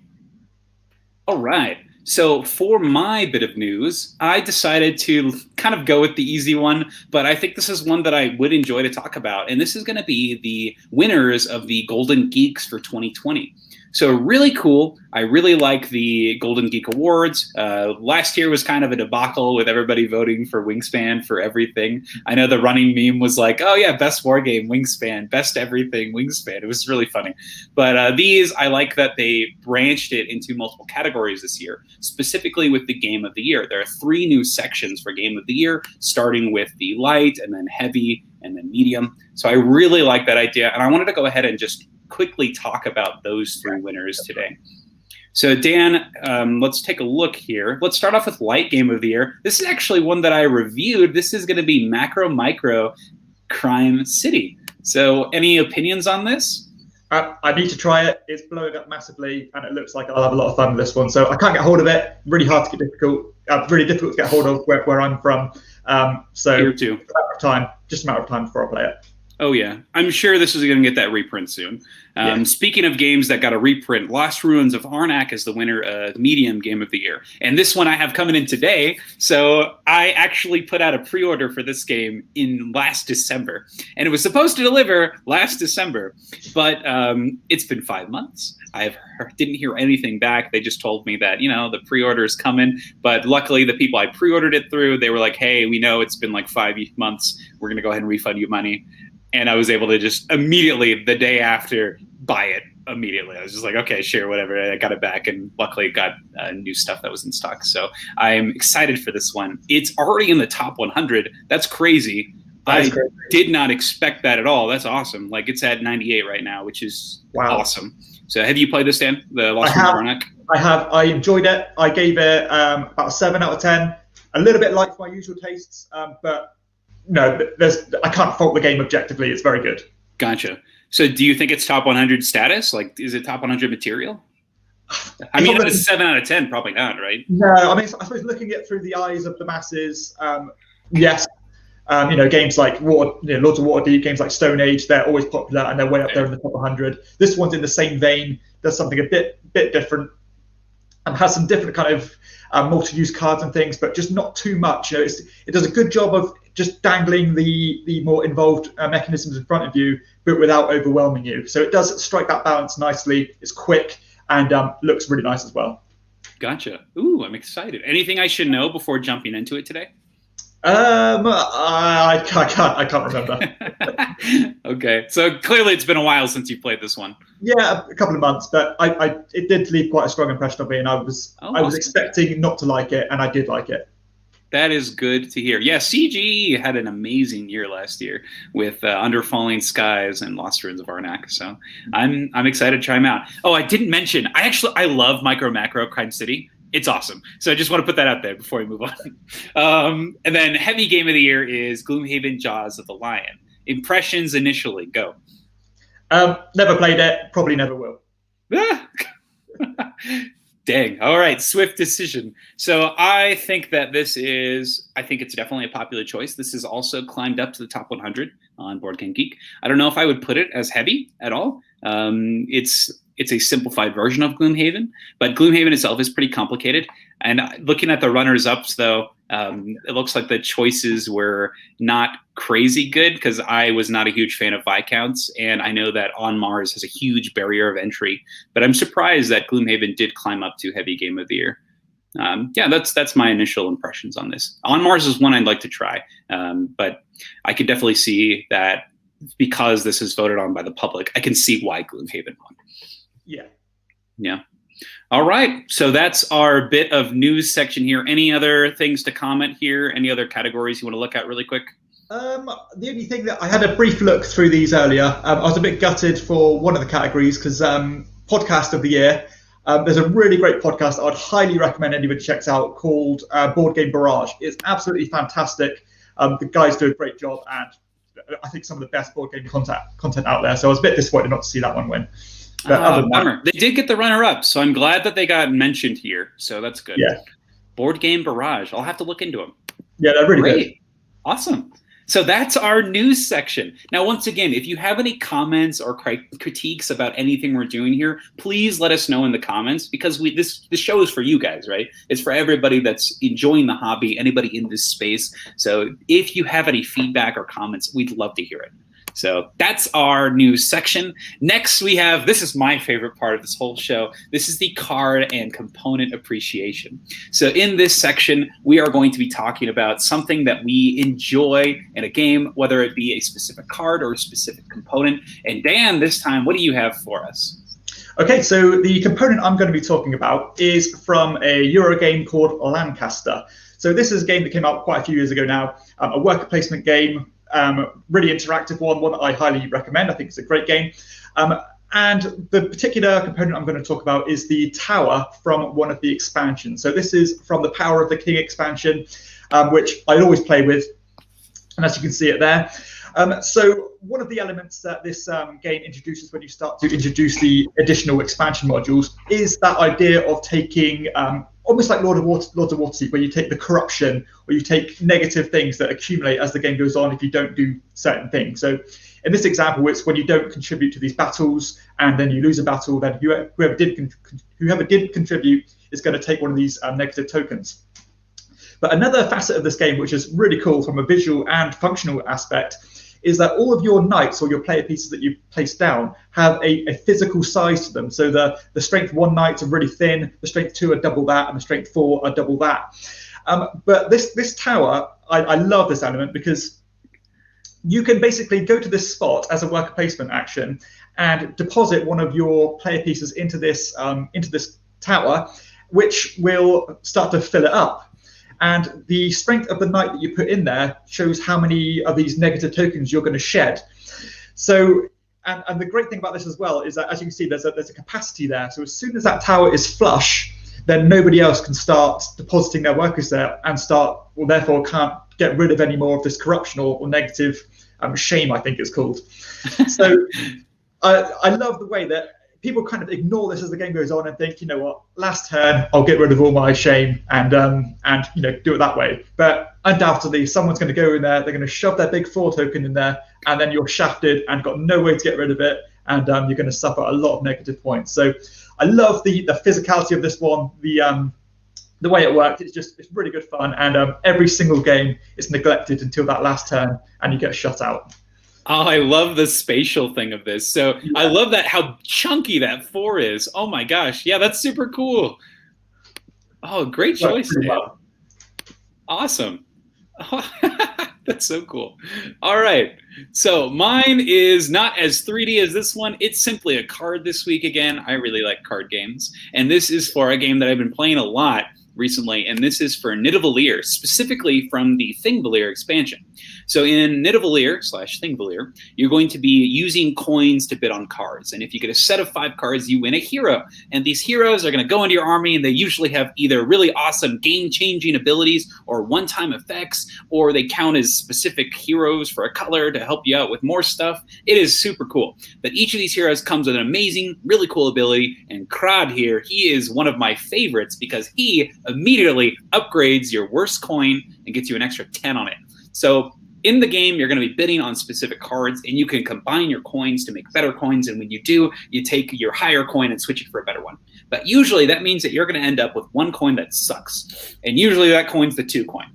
All right. So for my bit of news, I decided to kind of go with the easy one, but I think this is one that I would enjoy to talk about, and this is going to be the winners of the Golden Geeks for 2020. So really cool. I really like the Golden Geek Awards. Last year was kind of a debacle with everybody voting for Wingspan for everything. I know the running meme was like, oh yeah, best war game, Wingspan, best everything, Wingspan. It was really funny. But these, I like that they branched it into multiple categories this year, specifically with the Game of the Year. There are 3 new sections for Game of the Year, starting with the light and then heavy and then medium. So I really like that idea. And I wanted to go ahead and just quickly talk about those 3 winners today. So Dan, let's take a look here. Let's start off with Light Game of the Year. This is actually one that I reviewed. This is going to be Macro Micro Crime City. So any opinions on this? I need to try it. It's blowing up massively, and it looks like I'll have a lot of fun with this one. So I can't get hold of it. Really hard to get really difficult to get hold of where I'm from. So Here too. Just a matter of time before I play it. Oh, yeah. I'm sure this is going to get that reprint soon. Speaking of games that got a reprint, Lost Ruins of Arnak is the winner of Medium Game of the Year. And this one I have coming in today. So I actually put out a pre-order for this game in last December. And it was supposed to deliver last December. But it's been 5 months. Didn't hear anything back. They just told me that, the pre-order is coming. But luckily, the people I pre-ordered it through, they were like, hey, we know it's been like 5 months. We're going to go ahead and refund you money. And I was able to just immediately, the day after, buy it immediately. I was just like, okay, sure, whatever. I got it back, and luckily it got new stuff that was in stock. So I'm excited for this one. It's already in the top 100. That's crazy. I did not expect that at all. That's awesome. Like, it's at 98 right now, which is awesome. So have you played this, Dan? The Lost Ruins of Arnak? I have. I enjoyed it. I gave it about a 7 out of 10. a little bit light for my usual tastes, but no, I can't fault the game objectively. It's very good. Gotcha. So do you think it's top 100 status? Like, is it top 100 material? I mean, it's a 7 out of 10, probably not, right? No, I mean, I suppose looking at it through the eyes of the masses, yes. Games like Lords of Waterdeep, games like Stone Age, they're always popular and they're way up there in the top 100. This one's in the same vein, does something a bit different, and has some different kind of multi-use cards and things, but just not too much. It does a good job of just dangling the more involved mechanisms in front of you, but without overwhelming you. So it does strike that balance nicely. It's quick and looks really nice as well. Gotcha. Ooh, I'm excited. Anything I should know before jumping into it today? I can't remember. Okay, so clearly it's been a while since you played this one. Yeah, a couple of months, but it did leave quite a strong impression on me, and I was expecting not to like it, and I did like it. That is good to hear. Yeah, CG had an amazing year last year with Under Falling Skies and Lost Ruins of Arnak. So I'm excited to try them out. Oh, I didn't mention, I love Micro Macro Crime City. It's awesome. So I just want to put that out there before we move on. And then heavy game of the year is Gloomhaven Jaws of the Lion. Impressions initially, go. Never played it, probably never will. Dang. All right. Swift decision. So I think that I think it's definitely a popular choice. This has also climbed up to the top 100 on Board Game Geek. I don't know if I would put it as heavy at all. It's a simplified version of Gloomhaven, but Gloomhaven itself is pretty complicated. And looking at the runners-ups, though, it looks like the choices were not crazy good because I was not a huge fan of Viscounts, and I know that On Mars has a huge barrier of entry. But I'm surprised that Gloomhaven did climb up to Heavy Game of the Year. Yeah, that's my initial impressions on this. On Mars is one I'd like to try, but I could definitely see that because this is voted on by the public, I can see why Gloomhaven won. Yeah. All right. So that's our bit of news section here. Any other things to comment here? Any other categories you want to look at really quick? The only thing that I had a brief look through these earlier. I was a bit gutted for one of the categories because podcast of the year. There's a really great podcast I'd highly recommend anybody checks out called Board Game Barrage. It's absolutely fantastic. The guys do a great job, and I think some of the best board game content out there. So I was a bit disappointed not to see that one win. Bummer. They did get the runner-up, so I'm glad that they got mentioned here. So that's good. Yeah. Board Game Barrage. I'll have to look into them. Yeah, they're really good. Awesome. So that's our news section. Now, once again, if you have any comments or critiques about anything we're doing here, please let us know in the comments because this show is for you guys, right? It's for everybody that's enjoying the hobby, anybody in this space. So if you have any feedback or comments, we'd love to hear it. So that's our news section. Next, we have, this is my favorite part of this whole show. This is the card and component appreciation. So in this section, we are going to be talking about something that we enjoy in a game, whether it be a specific card or a specific component. And Dan, this time, what do you have for us? Okay, so the component I'm going to be talking about is from a Euro game called Lancaster. So this is a game that came out quite a few years ago now, a worker placement game. Really interactive one that I highly recommend. I think it's a great game. And the particular component I'm going to talk about is the tower from one of the expansions. So this is from the Power of the King expansion, which I always play with. And as you can see it there. So one of the elements that this game introduces when you start to introduce the additional expansion modules is that idea of taking almost like Lords of Waterdeep, where you take the corruption, or you take negative things that accumulate as the game goes on if you don't do certain things. So in this example, it's when you don't contribute to these battles and then you lose a battle, then whoever did contribute is going to take one of these negative tokens. But another facet of this game, which is really cool from a visual and functional aspect, is that all of your knights or your player pieces that you place down have a physical size to them. So the strength 1 knights are really thin, the strength 2 are double that, and the strength 4 are double that. But this tower, I love this element because you can basically go to this spot as a worker placement action and deposit one of your player pieces into this tower, which will start to fill it up. And the strength of the knight that you put in there shows how many of these negative tokens you're going to shed. So, and the great thing about this as well is that, as you can see, there's a capacity there. So as soon as that tower is flush, then nobody else can start depositing their workers there and therefore can't get rid of any more of this corruption or negative shame, I think it's called. So I love the way that people kind of ignore this as the game goes on and think, you know what, last turn I'll get rid of all my shame and do it that way. But undoubtedly, someone's going to go in there, they're going to shove their big 4 token in there, and then you're shafted and got no way to get rid of it, and you're going to suffer a lot of negative points. So I love the physicality of this one, the way it works. It's really good fun, and every single game is neglected until that last turn, and you get shut out. Oh, I love the spatial thing of this. So yeah. I love that how chunky that 4 is. Oh my gosh. Yeah, that's super cool. Oh, great choice. Well. Awesome. Oh, that's so cool. All right. So mine is not as 3D as this one. It's simply a card this week again. I really like card games. And this is for a game that I've been playing a lot recently, and this is for Nidavellir, specifically from the Thingvellir expansion. So in Nidavellir/Thingvellir, you're going to be using coins to bid on cards. And if you get a set of 5 cards, you win a hero. And these heroes are going to go into your army, and they usually have either really awesome game-changing abilities or one-time effects, or they count as specific heroes for a color to help you out with more stuff. It is super cool. But each of these heroes comes with an amazing, really cool ability. And Krad here, he is one of my favorites because he immediately upgrades your worst coin and gets you an extra 10 on it. So in the game, you're going to be bidding on specific cards, and you can combine your coins to make better coins. And when you do, you take your higher coin and switch it for a better one. But usually that means that you're going to end up with one coin that sucks. And usually that coin's the 2 coin.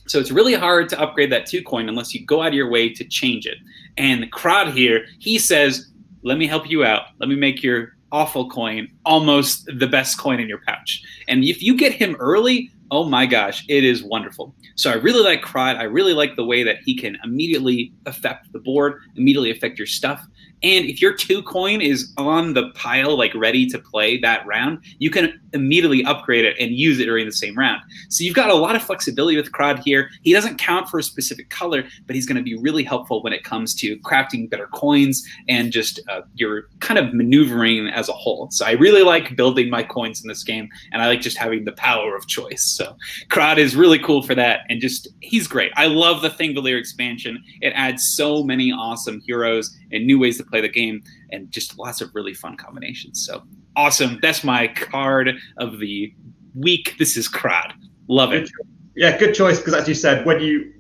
So it's really hard to upgrade that 2 coin unless you go out of your way to change it. And Krad here, he says, let me help you out. Let me make your awful coin almost the best coin in your pouch. And if you get him early, oh my gosh, it is wonderful. So I really like Krad. I really like the way that he can immediately affect the board, immediately affect your stuff. And if your 2 coin is on the pile, like ready to play that round, you can immediately upgrade it and use it during the same round. So you've got a lot of flexibility with Krad here. He doesn't count for a specific color, but he's going to be really helpful when it comes to crafting better coins and just your kind of maneuvering as a whole. So I really like building my coins in this game, and I like just having the power of choice. So Krad is really cool for that, and just he's great. I love the Thingvellir expansion. It adds so many awesome heroes and new ways to play the game, and just lots of really fun combinations. So awesome. That's my card of the week. This is Krad. Love it. Yeah, good choice, because as you said, when you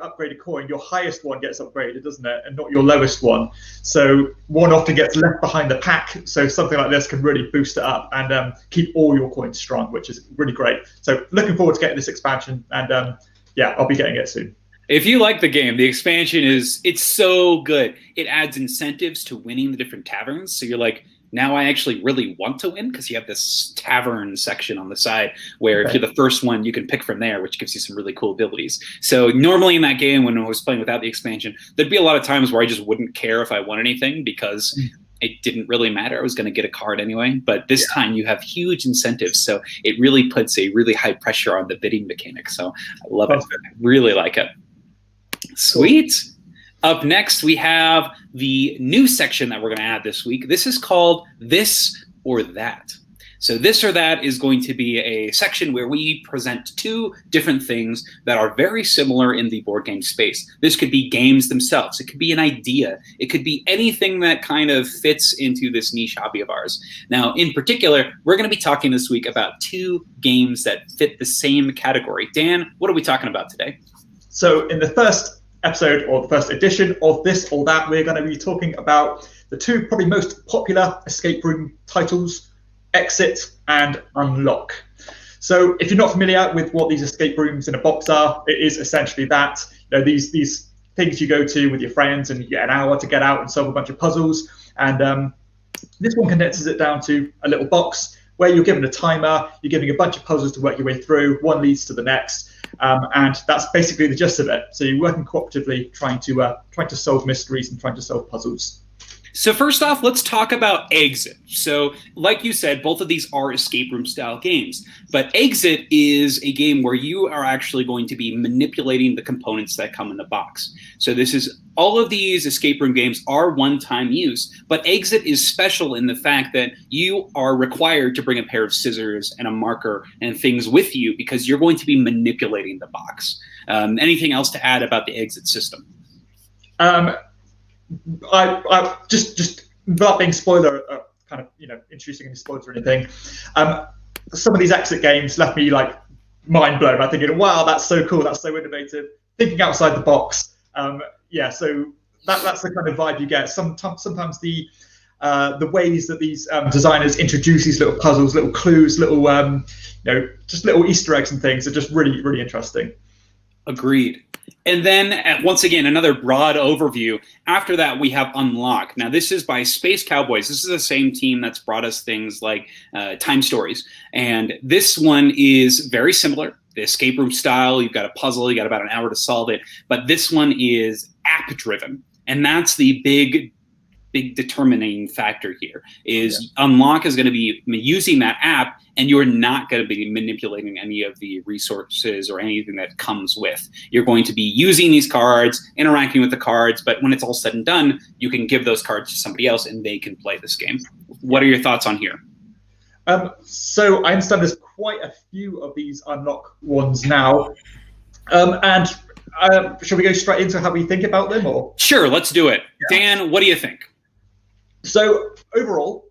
upgrade a coin, your highest one gets upgraded, doesn't it? And not your lowest one. So one often gets left behind the pack. So something like this can really boost it up and keep all your coins strong, which is really great. So looking forward to getting this expansion, and yeah, I'll be getting it soon. If you like the game, the expansion it's so good. It adds incentives to winning the different taverns. So you're like, now I actually really want to win, because you have this tavern section on the side where if you're the first one, you can pick from there, which gives you some really cool abilities. So normally in that game, when I was playing without the expansion, there'd be a lot of times where I just wouldn't care if I won anything because it didn't really matter. I was going to get a card anyway. But this time you have huge incentives. So it really puts a really high pressure on the bidding mechanic. So I love it. I really like it. Sweet. Up next, we have the new section that we're going to add this week. This is called This or That. So this or that is going to be a section where we present 2 different things that are very similar in the board game space. This could be games themselves. It could be an idea. It could be anything that kind of fits into this niche hobby of ours. Now, in particular, we're going to be talking this week about 2 games that fit the same category. Dan, what are we talking about today? So in the first episode, or the first edition of This or That, we're going to be talking about the 2 probably most popular escape room titles, Exit and Unlock. So if you're not familiar with what these escape rooms in a box are, it is essentially that. You know, these things you go to with your friends and you get an hour to get out and solve a bunch of puzzles. And this one condenses it down to a little box where you're given a timer, you're giving a bunch of puzzles to work your way through, one leads to the next. And that's basically the gist of it. So you're working cooperatively, trying to solve mysteries and trying to solve puzzles. So first off, let's talk about Exit. So like you said, both of these are escape room style games, but Exit is a game where you are actually going to be manipulating the components that come in the box. So this is all of these escape room games are one-time use, but Exit is special in the fact that you are required to bring a pair of scissors and a marker and things with you because you're going to be manipulating the box. Anything else to add about the Exit system? I just without being spoiler, kind of introducing any spoilers or anything. Some of these Exit games left me like mind blown. I'm thinking, wow, that's so cool, that's so innovative, thinking outside the box. Yeah, so that's the kind of vibe you get. Sometimes the ways that these designers introduce these little puzzles, little clues, little just little Easter eggs and things are just really, really interesting. Agreed. And then, once again, another broad overview. After that, we have Unlock. Now, this is by Space Cowboys. This is the same team that's brought us things like Time Stories. And this one is very similar. The escape room style, you've got a puzzle, you got about an hour to solve it. But this one is app-driven. And that's the big determining factor here is Unlock is going to be using that app, and you're not going to be manipulating any of the resources or anything that comes with. You're going to be using these cards, interacting with the cards, but when it's all said and done, you can give those cards to somebody else and they can play this game. What are your thoughts on here? So I understand there's quite a few of these Unlock ones now. And shall we go straight into how we think about them? Or Sure, let's do it. Yeah. Dan, what do you think? So overall,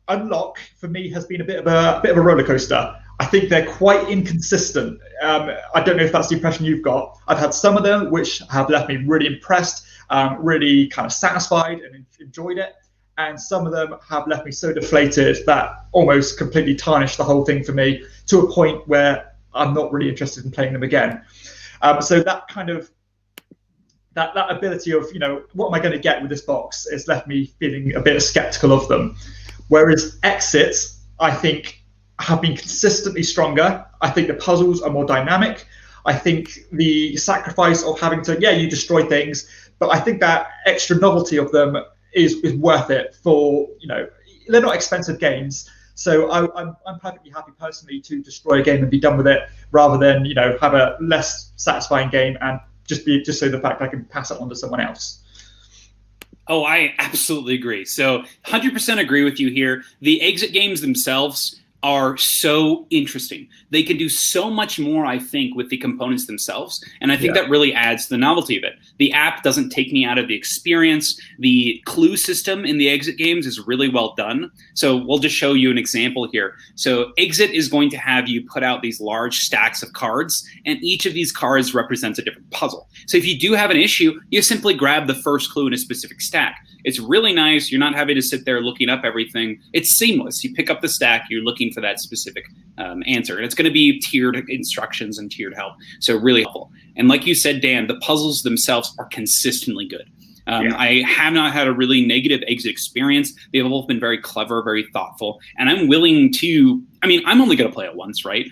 Unlock for me has been a bit of a roller coaster. I think they're quite inconsistent. I don't know if that's the impression you've got. I've had some of them which have left me really impressed, really kind of satisfied and enjoyed it. And some of them have left me so deflated that almost completely tarnished the whole thing for me to a point where I'm not really interested in playing them again. So that kind of that ability of, what am I going to get with this box has left me feeling a bit skeptical of them. Whereas Exit, I think, have been consistently stronger. I think the puzzles are more dynamic. I think the sacrifice of having to, you destroy things, but I think that extra novelty of them is worth it for, they're not expensive games. So I'm perfectly happy personally to destroy a game and be done with it rather than, have a less satisfying game and just so the fact I can pass it on to someone else. Oh, I absolutely agree. So 100% agree with you here. The Exit games themselves are so interesting. They can do so much more, I think, with the components themselves. And I think that really adds to the novelty of it. The app doesn't take me out of the experience. The clue system in the Exit games is really well done. So we'll just show you an example here. So Exit is going to have you put out these large stacks of cards, and each of these cards represents a different puzzle. So if you do have an issue, you simply grab the first clue in a specific stack. It's really nice. You're not having to sit there looking up everything. It's seamless. You pick up the stack, you're looking for that specific answer. And it's going to be tiered instructions and tiered help. So really helpful. And like you said, Dan, the puzzles themselves are consistently good. I have not had a really negative Exit experience. They've both been very clever, very thoughtful. And I'm willing to, I'm only going to play it once, right?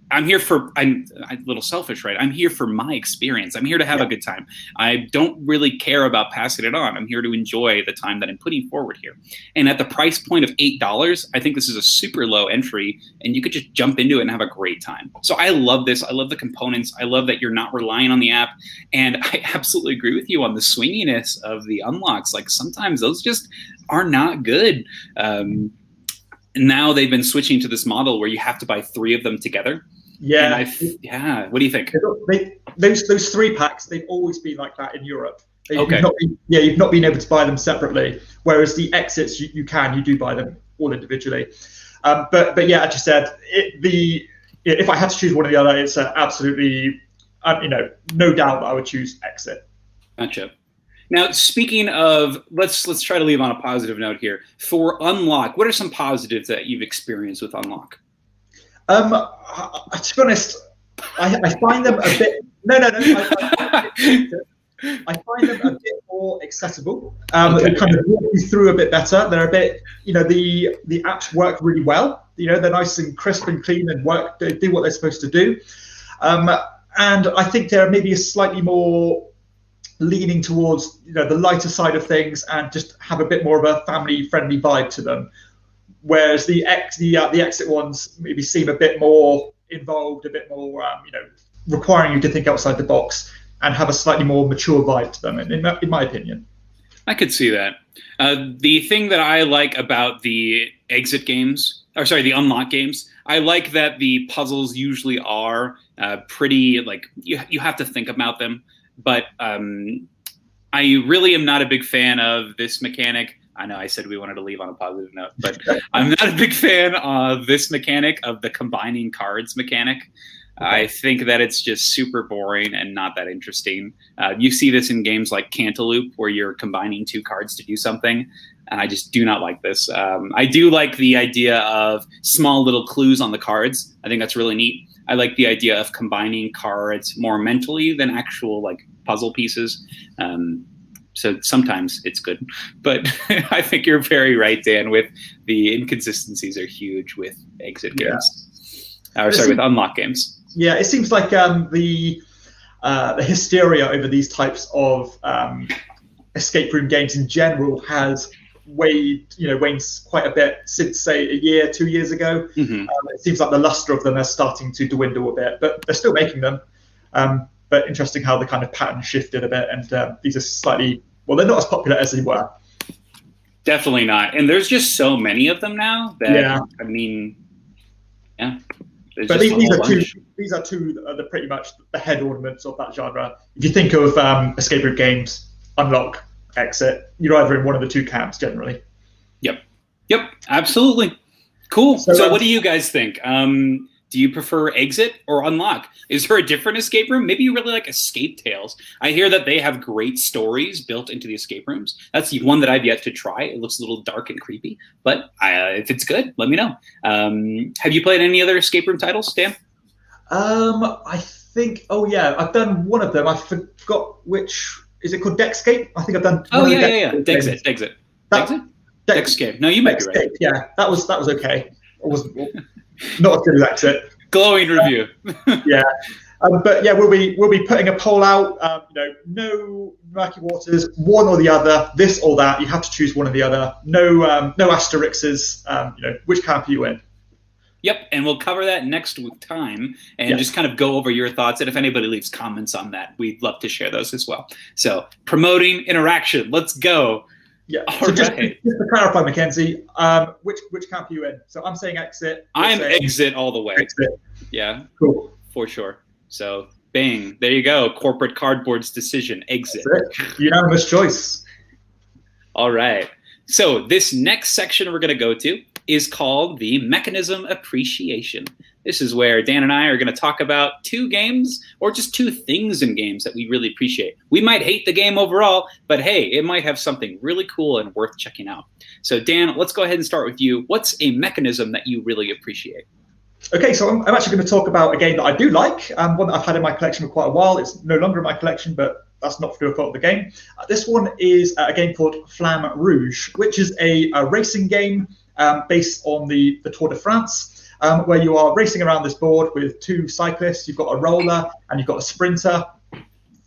I'm here for, I'm a little selfish, right? I'm here for my experience. I'm here to have a good time. I don't really care about passing it on. I'm here to enjoy the time that I'm putting forward here. And at the price point of $8, I think this is a super low entry, and you could just jump into it and have a great time. So I love this. I love the components. I love that you're not relying on the app. And I absolutely agree with you on the swinginess of the unlocks. Like sometimes those just are not good. Now they've been switching to this model where you have to buy 3 of them together. Yeah. What do you think? Those 3 packs, they've always been like that in Europe. You've not been able to buy them separately. Whereas the Exits, you do buy them all individually. But yeah, as you said, if I had to choose one or the other, it's absolutely, no doubt that I would choose Exit. Gotcha. Now, speaking of, let's try to leave on a positive note here. For Unlock, what are some positives that you've experienced with Unlock? To be honest, I find them a bit. I find them a bit more accessible. They kind of walk you through a bit better. They're a bit, the apps work really well. They're nice and crisp and clean and work. They do what they're supposed to do. And I think they're maybe a slightly more leaning towards the lighter side of things and just have a bit more of a family-friendly vibe to them. Whereas the exit ones maybe seem a bit more involved, a bit more requiring you to think outside the box and have a slightly more mature vibe to them, in my opinion. I could see that. The thing that I like about the exit games, or sorry, the unlock games, I like that the puzzles usually are pretty, like, you have to think about them. But I really am not a big fan of this mechanic. I know I said we wanted to leave on a positive note, but I'm not a big fan of this mechanic, of the combining cards mechanic. Okay. I think that it's just super boring and not that interesting. You see this in games like Cantaloupe, where you're combining 2 cards to do something, and I just do not like this. I do like the idea of small little clues on the cards. I think that's really neat. I like the idea of combining cards more mentally than actual like puzzle pieces. So sometimes it's good, but I think you're very right, Dan, with the inconsistencies are huge with exit games. With unlock games. Yeah, it seems like the hysteria over these types of escape room games in general has waned quite a bit since, say, a year, 2 years ago. Mm-hmm. It seems like the luster of them is starting to dwindle a bit, but they're still making them. But interesting how the kind of pattern shifted a bit, and these are slightly, well, they're not as popular as they were. Definitely not. And there's just so many of them now that, I mean, yeah. But these are two the pretty much the head ornaments of that genre. If you think of escape room games, unlock, exit, you're either in one of the 2 camps generally. Yep, absolutely. Cool. So what do you guys think? Do you prefer exit or unlock? Is there a different escape room? Maybe you really like Escape Tales. I hear that they have great stories built into the escape rooms. That's the one that I've yet to try. It looks a little dark and creepy, but if it's good, let me know. Have you played any other escape room titles, Dan? I think, I've done one of them. I forgot which. Is it called Dexcape? I think I've done. Oh, yeah. Dexit. Dexcape. No, you might be right. Yeah, that was okay. It wasn't not as good as Exit. Glowing review. Yeah, but yeah, we'll be putting a poll out. No murky waters, one or the other, this or that. You have to choose one or the other. No asterisks. Which camp are you in? Yep, and we'll cover that next time and just kind of go over your thoughts. And if anybody leaves comments on that, we'd love to share those as well. So promoting interaction. Let's go. Yeah. So just to clarify, Mackenzie, which camp are you in? So I'm saying exit. I'm exit all the way. Exit. Yeah. Cool. For sure. So bang, there you go. Corporate Cardboard's decision. Exit. Unanimous choice. All right. So this next section we're going to go to is called the Mechanism Appreciation. This is where Dan and I are going to talk about 2 games or just 2 things in games that we really appreciate. We might hate the game overall, but hey, it might have something really cool and worth checking out. So Dan, let's go ahead and start with you. What's a mechanism that you really appreciate? Okay, so I'm actually going to talk about a game that I do like, one that I've had in my collection for quite a while. It's no longer in my collection, but that's not through a fault of the game. This one is a game called Flamme Rouge, which is a racing game based on the Tour de France, where you are racing around this board with 2 cyclists. You've got a roller and you've got a sprinter.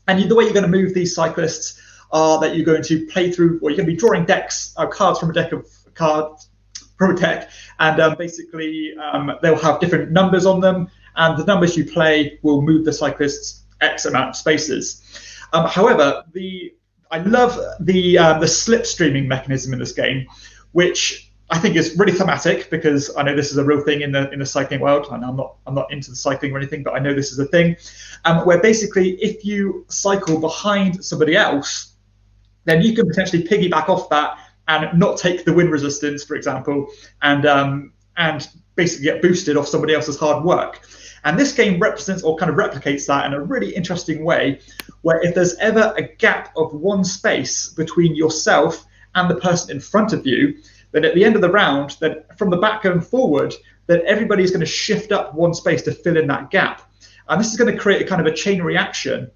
And the way you're going to move these cyclists are that you're going to play through, or you're going to be drawing cards from a deck of cards, from a deck, and basically they'll have different numbers on them, and the numbers you play will move the cyclists X amount of spaces. However, I love the slipstreaming mechanism in this game, which I think is really thematic, because I know this is a real thing in the cycling world, and I'm not into the cycling or anything, but I know this is a thing, where basically if you cycle behind somebody else, then you can potentially piggyback off that and not take the wind resistance, for example, and basically get boosted off somebody else's hard work. And this game represents or kind of replicates that in a really interesting way, where if there's ever a gap of 1 space between yourself and the person in front of you, then at the end of the round, then from the back going forward, then everybody's going to shift up 1 space to fill in that gap. And this is going to create a kind of a chain reaction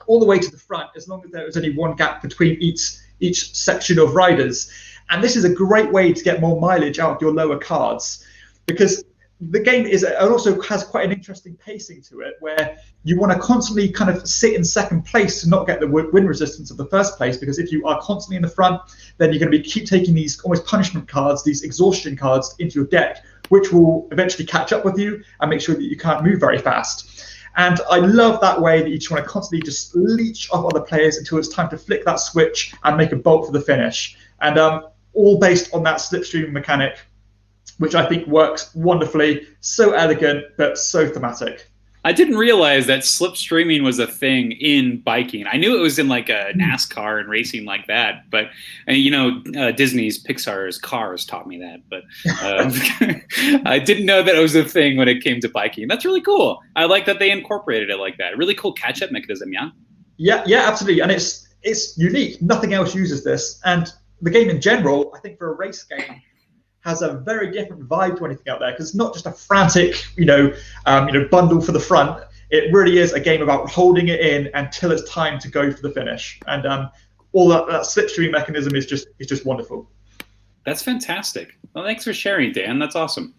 all the way to the front, as long as there is only 1 gap between each section of riders. And this is a great way to get more mileage out of your lower cards, because the game also has quite an interesting pacing to it, where you want to constantly kind of sit in second place to not get the win resistance of the first place, because if you are constantly in the front, then you're going to keep taking these almost punishment cards, these exhaustion cards into your deck, which will eventually catch up with you and make sure that you can't move very fast. And I love that way that you just want to constantly just leech off other players until it's time to flick that switch and make a bolt for the finish. And all based on that slipstream mechanic, which I think works wonderfully. So elegant, but so thematic. I didn't realize that slipstreaming was a thing in biking. I knew it was in like a NASCAR and racing like that, but Disney's Pixar's Cars taught me that. But I didn't know that it was a thing when it came to biking. That's really cool. I like that they incorporated it like that. Really cool catch-up mechanism, yeah. Yeah, absolutely, and it's unique. Nothing else uses this, and the game in general, I think for a race game, has a very different vibe to anything out there, because it's not just a frantic, bundle for the front. It really is a game about holding it in until it's time to go for the finish, and all that slipstream mechanism is just wonderful. That's fantastic. Well, thanks for sharing, Dan. That's awesome.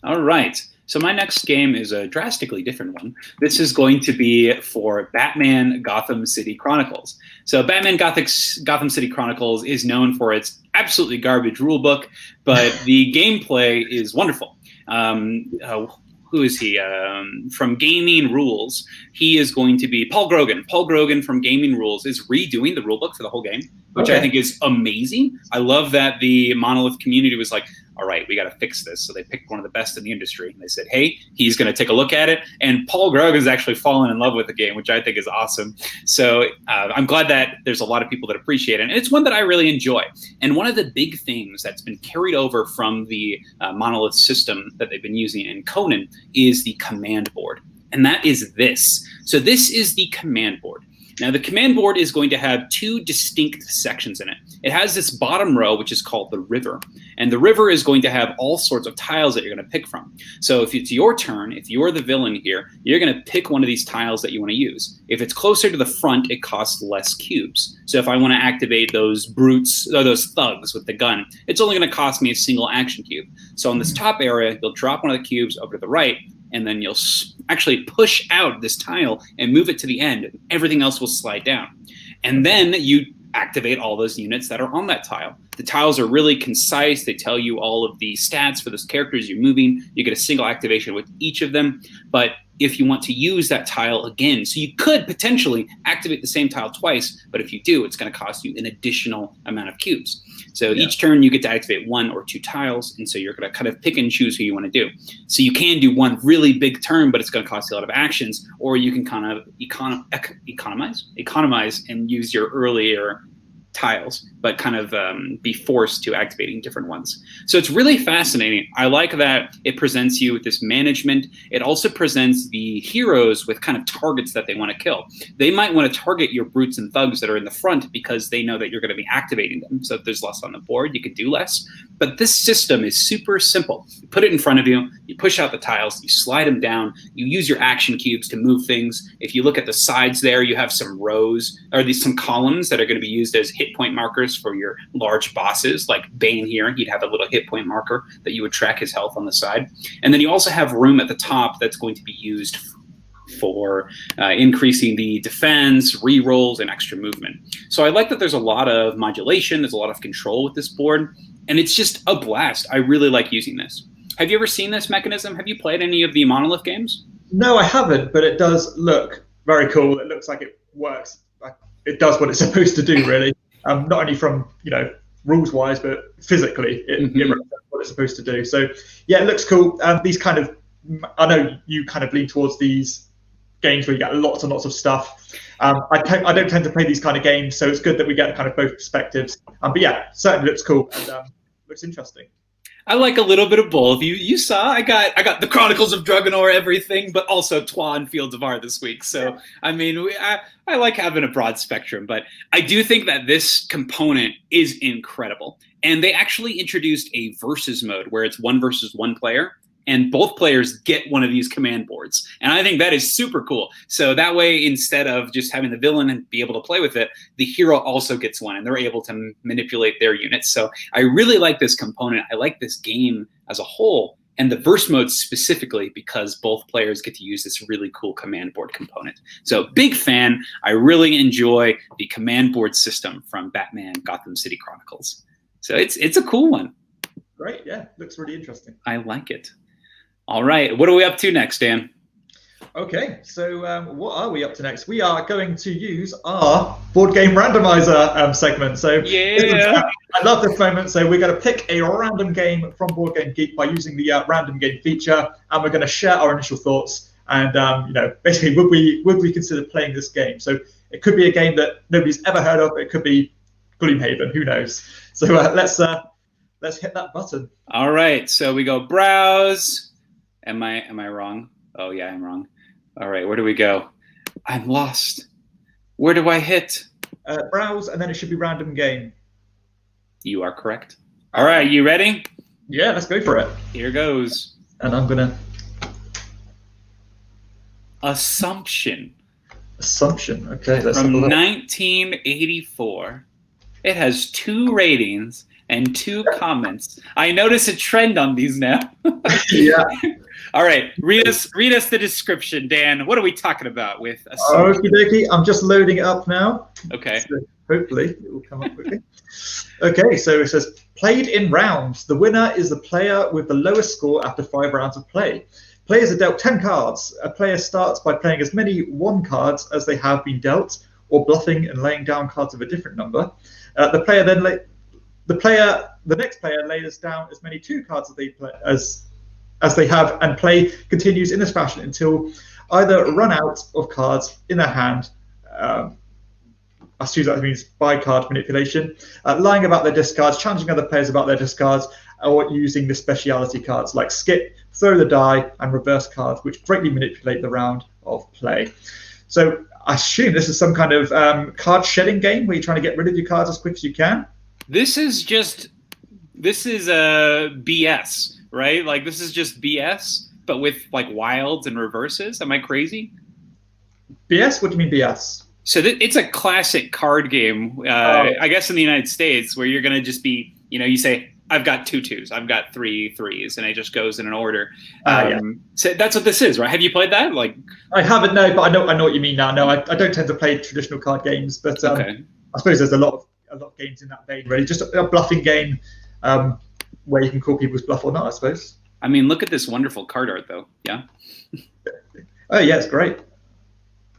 All right. So my next game is a drastically different one. This is going to be for Batman Gotham City Chronicles. So Batman Gotham City Chronicles is known for its absolutely garbage rulebook, but the gameplay is wonderful. Who is he? From Gaming Rules, he is going to be Paul Grogan. Paul Grogan from Gaming Rules is redoing the rulebook for the whole game, which I think is amazing. I love that the Monolith community was like, all right, we got to fix this. So they picked one of the best in the industry. And they said, hey, he's going to take a look at it. And Paul Grogan's actually fallen in love with the game, which I think is awesome. So I'm glad that there's a lot of people that appreciate it. And it's one that I really enjoy. And one of the big things that's been carried over from the Monolith system that they've been using in Conan is the command board. And that is this. So this is the command board. Now, the command board is going to have two distinct sections in it. It has this bottom row, which is called the river. And the river is going to have all sorts of tiles that you're going to pick from. So if it's your turn, if you're the villain here, you're going to pick one of these tiles that you want to use. If it's closer to the front, it costs less cubes. So if I want to activate those brutes, or those thugs with the gun, it's only going to cost me a single action cube. So on this top area, you'll drop one of the cubes over to the right, and then you'll actually push out this tile and move it to the end, and everything else will slide down. And then you activate all those units that are on that tile. The tiles are really concise. They tell you all of the stats for those characters you're moving. You get a single activation with each of them. But if you want to use that tile again, so you could potentially activate the same tile twice, but if you do, it's going to cost you an additional amount of cubes. So each turn you get to activate one or two tiles, and so you're going to kind of pick and choose who you want to do. So you can do one really big turn, but it's going to cost you a lot of actions, or you can kind of economize and use your earlier tiles, but kind of be forced to activating different ones. So it's really fascinating. I like that it presents you with this management. It also presents the heroes with kind of targets that they want to kill. They might want to target your brutes and thugs that are in the front because they know that you're going to be activating them. So if there's less on the board, you could do less. But this system is super simple. You put it in front of you, you push out the tiles, you slide them down, you use your action cubes to move things. If you look at the sides there, you have some rows, or some columns that are going to be used as hit point markers for your large bosses, like Bane here. He'd have a little hit point marker that you would track his health on the side. And then you also have room at the top that's going to be used for increasing the defense, rerolls, and extra movement. So I like that there's a lot of modulation, there's a lot of control with this board, and it's just a blast. I really like using this. Have you ever seen this mechanism? Have you played any of the Monolith games? No, I haven't, but it does look very cool. It looks like it works. It does what it's supposed to do, really. Not only from, rules-wise, but physically, it represents what it's supposed to do. So, yeah, it looks cool. These kind of, I know you kind of lean towards these games where you get lots and lots of stuff. I don't tend to play these kind of games, so it's good that we get kind of both perspectives. But yeah, certainly looks cool and looks interesting. I like a little bit of both. You saw I got the Chronicles of Dragonor, everything, but also Twa and Fields of Ar this week. So I mean, I like having a broad spectrum, but I do think that this component is incredible. And they actually introduced a versus mode where it's 1 versus 1 player, and both players get one of these command boards. And I think that is super cool. So that way, instead of just having the villain and be able to play with it, the hero also gets one, and they're able to manipulate their units. So I really like this component. I like this game as a whole. and the verse mode specifically because both players get to use this really cool command board component. So big fan. I really enjoy the command board system from Batman Gotham City Chronicles. So it's a cool one. Great, yeah, looks really interesting. I like it. All right, what are we up to next, Dan? Okay, so what are we up to next? We are going to use our board game randomizer segment. So yeah, I love this moment. So we're going to pick a random game from Board Game Geek by using the random game feature, and we're going to share our initial thoughts. And basically, would we consider playing this game? So it could be a game that nobody's ever heard of. It could be Gloomhaven. Who knows? So let's hit that button. All right. So we go browse. Am I wrong? Oh yeah, I'm wrong. All right, where do we go? I'm lost. Where do I hit? Browse, and then it should be random game. You are correct. All right, you ready? Yeah, let's go for it. Here goes. And I'm gonna. Assumption. Okay, let's from have a look. 1984. It has 2 ratings and 2 comments. I notice a trend on these now. Yeah. All right, read us the description, Dan. What are we talking about with Assumption? Okie dokie, I'm just loading it up now. Okay. So hopefully it will come up quickly. Okay, so it says, played in rounds. The winner is the player with the lowest score after 5 rounds of play. Players are dealt 10 cards. A player starts by playing as many 1 cards as they have been dealt, or bluffing and laying down cards of a different number. The next player lays down as many 2 cards as they play as they have, and play continues in this fashion until either run out of cards in their hand. I assume that means by card manipulation, lying about their discards, challenging other players about their discards, or using the speciality cards like skip, throw the die, and reverse cards, which greatly manipulate the round of play. So I assume this is some kind of card shedding game where you're trying to get rid of your cards as quick as you can. This is BS. Right? Like, this is just BS, but with, like, wilds and reverses. Am I crazy? BS? What do you mean BS? So it's a classic card game, I guess, in the United States, where you're going to just be, you say, I've got 2 2s, I've got 3 3s, and it just goes in an order. Yeah. So that's what this is, right? Have you played that? Like, I haven't, no, but I know what you mean now. No, I don't tend to play traditional card games, but okay. I suppose there's a lot of games in that vein, really. Just a bluffing game. Where you can call people's bluff or not, I suppose. I mean, look at this wonderful card art, though. Yeah. Oh yeah, it's great.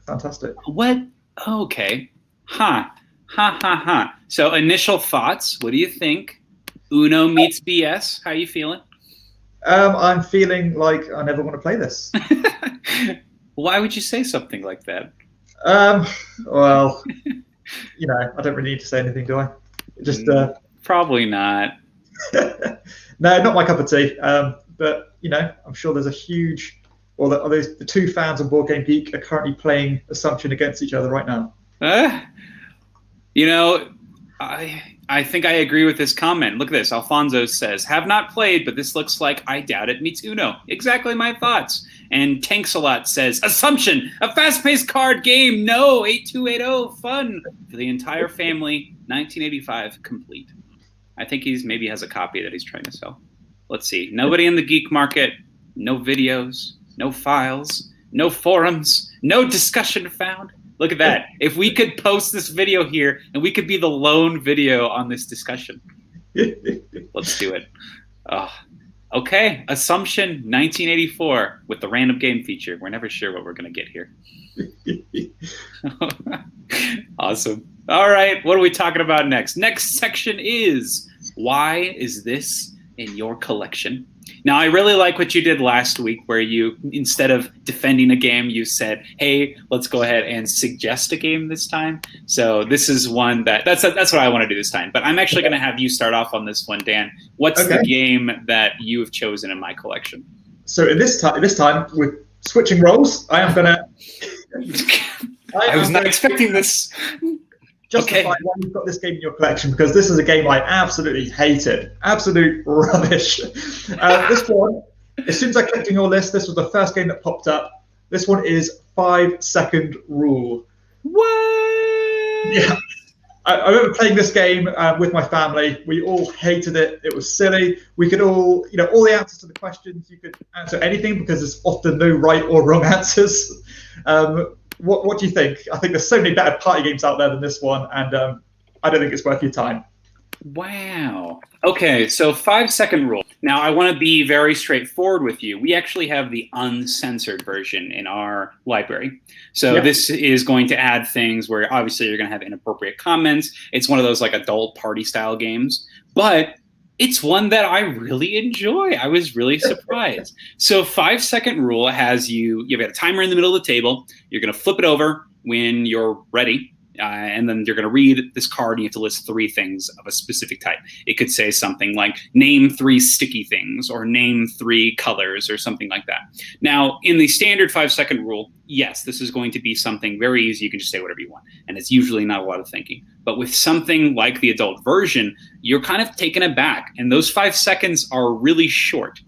Fantastic. What? Okay. Ha ha ha. So initial thoughts. What do you think? Uno meets BS. How are you feeling? I'm feeling like I never want to play this. Why would you say something like that? Well, I don't really need to say anything, do I? Just probably not. No, not my cup of tea. But I'm sure there's a huge, the 2 fans of Board Game Geek are currently playing Assumption against each other right now. I think I agree with this comment. Look at this. Alfonso says, have not played, but this looks like I doubt it meets Uno. Exactly my thoughts. And Tanks-a-Lot says, Assumption, a fast-paced card game. No, 8280, fun for the entire family. 1985, complete. I think maybe has a copy that he's trying to sell. Let's see. Nobody in the geek market, no videos, no files, no forums, no discussion found. Look at that. If we could post this video here and we could be the lone video on this discussion. Let's do it. Okay. Assumption 1984 with the random game feature. We're never sure what we're going to get here. Awesome. All right. What are we talking about next? Next section is, why is this in your collection? Now, I really like what you did last week, where you, instead of defending a game, you said, hey, let's go ahead and suggest a game this time. So this is one that's what I want to do this time. But I'm actually going to have you start off on this one, Dan. What's the game that you have chosen in my collection? So this time, with switching roles, I am going to... I was not expecting this. Justify why you've got this game in your collection, because this is a game I absolutely hated. Absolute rubbish. This one, as soon as I clicked on your list, this was the first game that popped up. This one is 5 Second Rule. What? Yeah. I remember playing this game with my family. We all hated it. It was silly. We could all, all the answers to the questions, you could answer anything because there's often no right or wrong answers. What do you think? I think there's so many better party games out there than this one, and I don't think it's worth your time. Wow. Okay, so 5-second rule. Now, I want to be very straightforward with you. We actually have the uncensored version in our library. So this is going to add things where obviously you're going to have inappropriate comments. It's one of those like adult party style games, but it's one that I really enjoy. I was really surprised. So 5-second rule has you've got a timer in the middle of the table. You're going to flip it over when you're ready. And then you're going to read this card and you have to list 3 things of a specific type. It could say something like, name 3 sticky things, or name 3 colors, or something like that. Now, in the standard 5-second rule, yes, this is going to be something very easy. You can just say whatever you want. And it's usually not a lot of thinking. But with something like the adult version, you're kind of taken aback. And those 5 seconds are really short.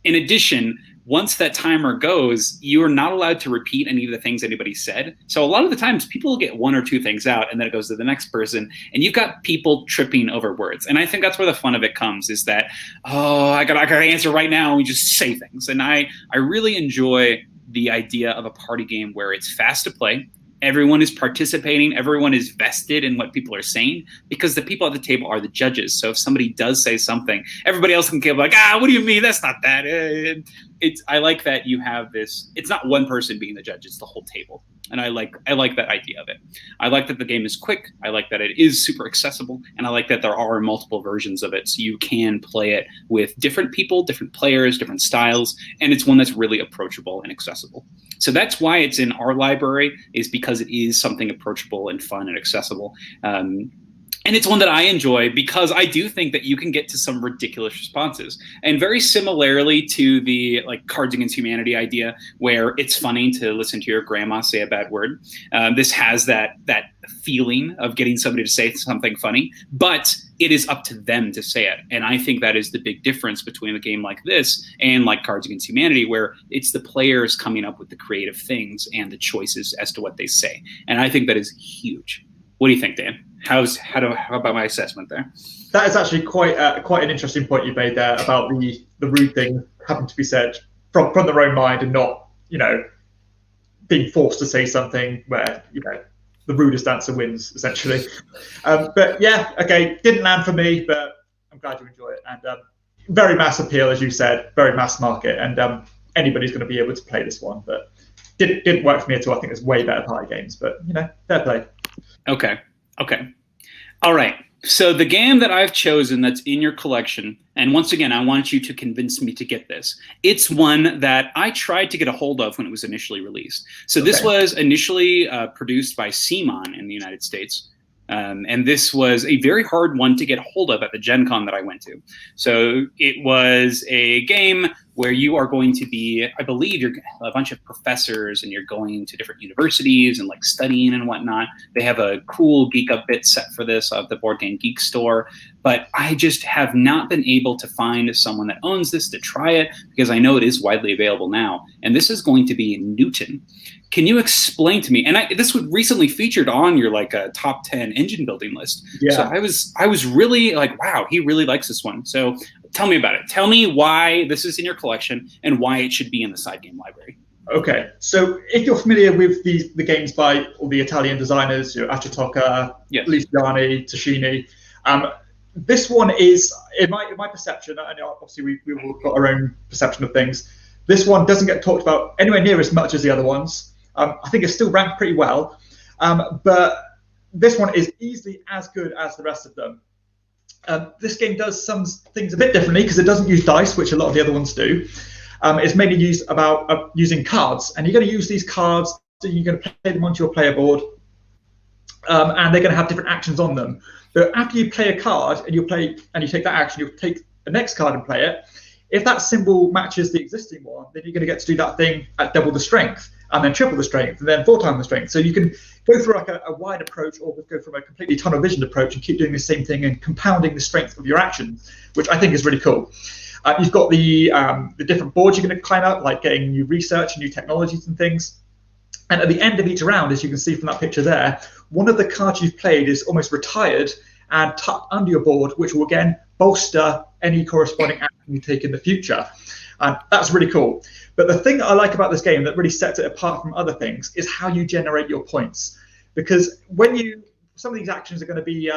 In addition, once that timer goes, you are not allowed to repeat any of the things anybody said. So a lot of the times people will get 1 or 2 things out and then it goes to the next person and you've got people tripping over words. And I think that's where the fun of it comes, is that, I gotta answer right now, and we just say things. And I really enjoy the idea of a party game where it's fast to play. Everyone is participating. Everyone is vested in what people are saying, because the people at the table are the judges. So if somebody does say something, everybody else can get like, what do you mean? That's not that. I like that you have this. It's not one person being the judge. It's the whole table. And I like that idea of it. I like that the game is quick. I like that it is super accessible. And I like that there are multiple versions of it. So you can play it with different people, different players, different styles. And it's one that's really approachable and accessible. So that's why it's in our library, is because it is something approachable and fun and accessible. And it's one that I enjoy because I do think that you can get to some ridiculous responses. And very similarly to the Cards Against Humanity idea, where it's funny to listen to your grandma say a bad word. This has that feeling of getting somebody to say something funny, but it is up to them to say it. And I think that is the big difference between a game like this and like Cards Against Humanity, where it's the players coming up with the creative things and the choices as to what they say. And I think that is huge. What do you think, Dan? How about my assessment there? That is actually quite an interesting point you made there about the rude thing having to be said from their own mind, and not being forced to say something where the rudest answer wins, essentially. But yeah, okay, didn't land for me, but I'm glad you enjoy it. And very mass appeal, as you said, very mass market, and anybody's going to be able to play this one. But didn't work for me at all. I think there's way better party games, but fair play. Okay. All right. So the game that I've chosen that's in your collection, and once again, I want you to convince me to get this. It's one that I tried to get a hold of when it was initially released. So this was initially produced by Simon in the United States. And this was a very hard one to get a hold of at the Gen Con that I went to. So it was a game where you are going to be, I believe, you're a bunch of professors and you're going to different universities and studying and whatnot. They have a cool Geek Up Bit set for this at the Board Game Geek store. But I just have not been able to find someone that owns this to try it, because I know it is widely available now. And this is going to be Newton. Can you explain to me? And this was recently featured on your top 10 engine building list. Yeah. So I was really wow, he really likes this one. So tell me about it. Tell me why this is in your collection and why it should be in the SideGame library. Okay, so if you're familiar with the games by all the Italian designers, Achitoka, Luciani, Tashini, this one is, in my perception, and obviously we've all got our own perception of things, this one doesn't get talked about anywhere near as much as the other ones. I think it's still ranked pretty well, but this one is easily as good as the rest of them. This game does some things a bit differently because it doesn't use dice, which a lot of the other ones do. It's mainly used about using cards, and you're going to use these cards, so you're going to play them onto your player board, and they're going to have different actions on them. But after you play a card and you take that action, you take the next card and play it. If that symbol matches the existing one, then you're going to get to do that thing at double the strength, and then triple the strength, and then 4 times the strength. So you can go through a wide approach, or go from a completely tunnel vision approach and keep doing the same thing and compounding the strength of your actions, which I think is really cool. You've got the different boards you're going to climb up, like getting new research and new technologies and things. And at the end of each round, as you can see from that picture there, one of the cards you've played is almost retired and tucked under your board, which will again bolster any corresponding action you take in the future. And that's really cool. But the thing that I like about this game that really sets it apart from other things is how you generate your points. Because some of these actions are going to be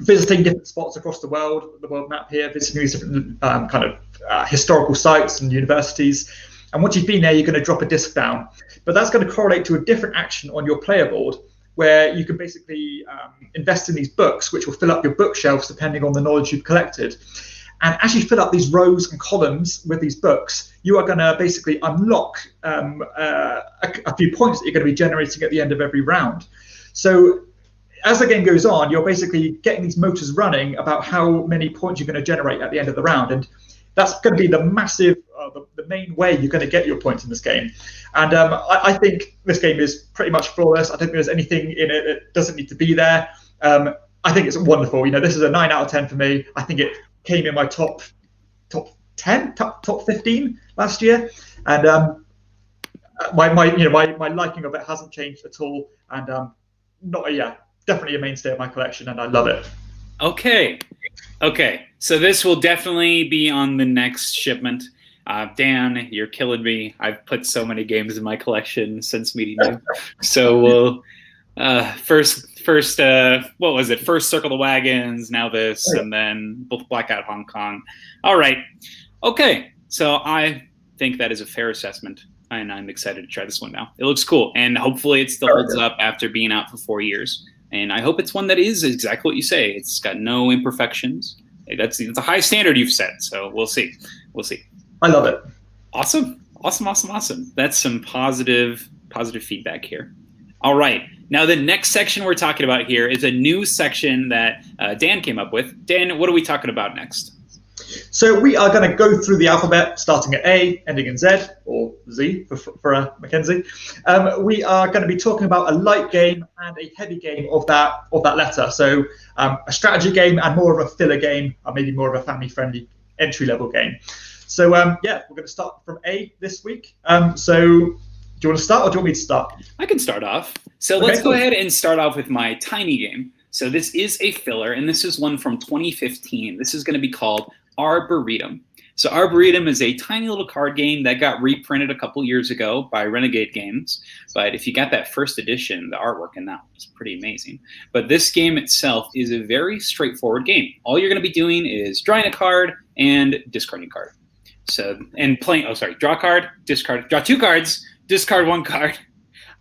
visiting different spots across the world map here, visiting these different historical sites and universities. And once you've been there, you're going to drop a disc down. But that's going to correlate to a different action on your player board, where you can basically invest in these books, which will fill up your bookshelves depending on the knowledge you've collected. And as you fill up these rows and columns with these books, you are going to basically unlock a few points that you're going to be generating at the end of every round. So as the game goes on, you're basically getting these motors running about how many points you're going to generate at the end of the round. And that's going to be the massive, the main way you're going to get your points in this game. And I think this game is pretty much flawless. I don't think there's anything in it that doesn't need to be there. I think it's wonderful. You know, this is a 9 out of 10 for me. I think it came in my top 10, top 15 last year. And my liking of it hasn't changed at all. And definitely a mainstay of my collection, and I love it. Okay. So this will definitely be on the next shipment. Dan, you're killing me. I've put so many games in my collection since meeting you. So we'll first what was it? First Circle the Wagons, now this, and then Blackout Hong Kong. All right. Okay. So I think that is a fair assessment, and I'm excited to try this one now. It looks cool, and hopefully it still holds up after being out for 4 years. And I hope it's one that is exactly what you say. It's got no imperfections. It's a high standard you've set. So we'll see. I love it. Awesome. That's some positive feedback here. All right. Now the next section we're talking about here is a new section that Dan came up with. Dan, what are we talking about next? So we are going to go through the alphabet, starting at A, ending in Z, or Z for Mackenzie. We are going to be talking about a light game and a heavy game of that letter. So a strategy game and more of a filler game, or maybe more of a family-friendly entry-level game. So we're going to start from A this week. So do you want to start, or do you want me to start? I can start off. So let's go ahead and start off with my tiny game. So this is a filler, and this is one from 2015. This is going to be called Arboretum. So Arboretum is a tiny little card game that got reprinted a couple years ago by Renegade Games. But if you got that first edition, the artwork in that was pretty amazing. But this game itself is a very straightforward game. All you're going to be doing is drawing a card and discarding a card. So, and playing, draw a card, discard, draw 2 cards, discard 1 card.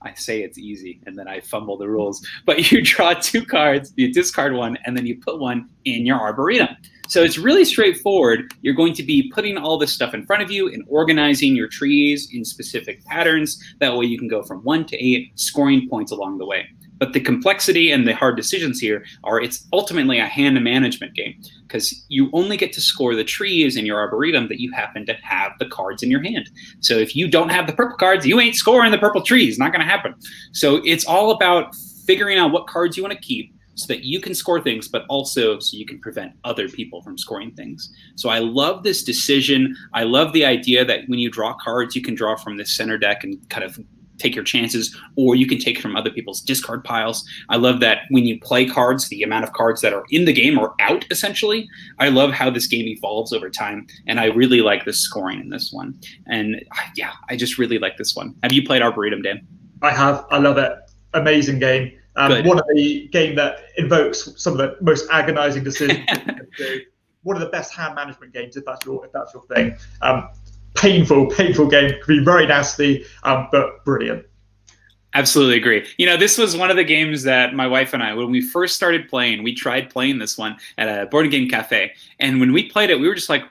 I say it's easy, and then I fumble the rules. But you draw 2 cards, you discard 1, and then you put 1 in your Arboretum. So it's really straightforward. You're going to be putting all this stuff in front of you and organizing your trees in specific patterns. That way you can go from 1 to 8, scoring points along the way. But the complexity and the hard decisions here are it's ultimately a hand management game, because you only get to score the trees in your Arboretum that you happen to have the cards in your hand. So if you don't have the purple cards, you ain't scoring the purple trees. Not going to happen. So it's all about figuring out what cards you want to keep, so that you can score things, but also so you can prevent other people from scoring things. So I love this decision. I love the idea that when you draw cards, you can draw from this center deck and kind of take your chances, or you can take from other people's discard piles. I love that when you play cards, the amount of cards that are in the game are out, essentially. I love how this game evolves over time, and I really like the scoring in this one. And yeah, I just really like this one. Have you played Arboretum, Dan? I have. I love it. Amazing game. One of the game that invokes some of the most agonizing decisions. One of the best hand management games, if that's your thing. Painful game. Could be very nasty, but brilliant. Absolutely agree. You know, this was one of the games that my wife and I, when we first started playing, we tried playing this one at a board game cafe, and when we played it, we were just like,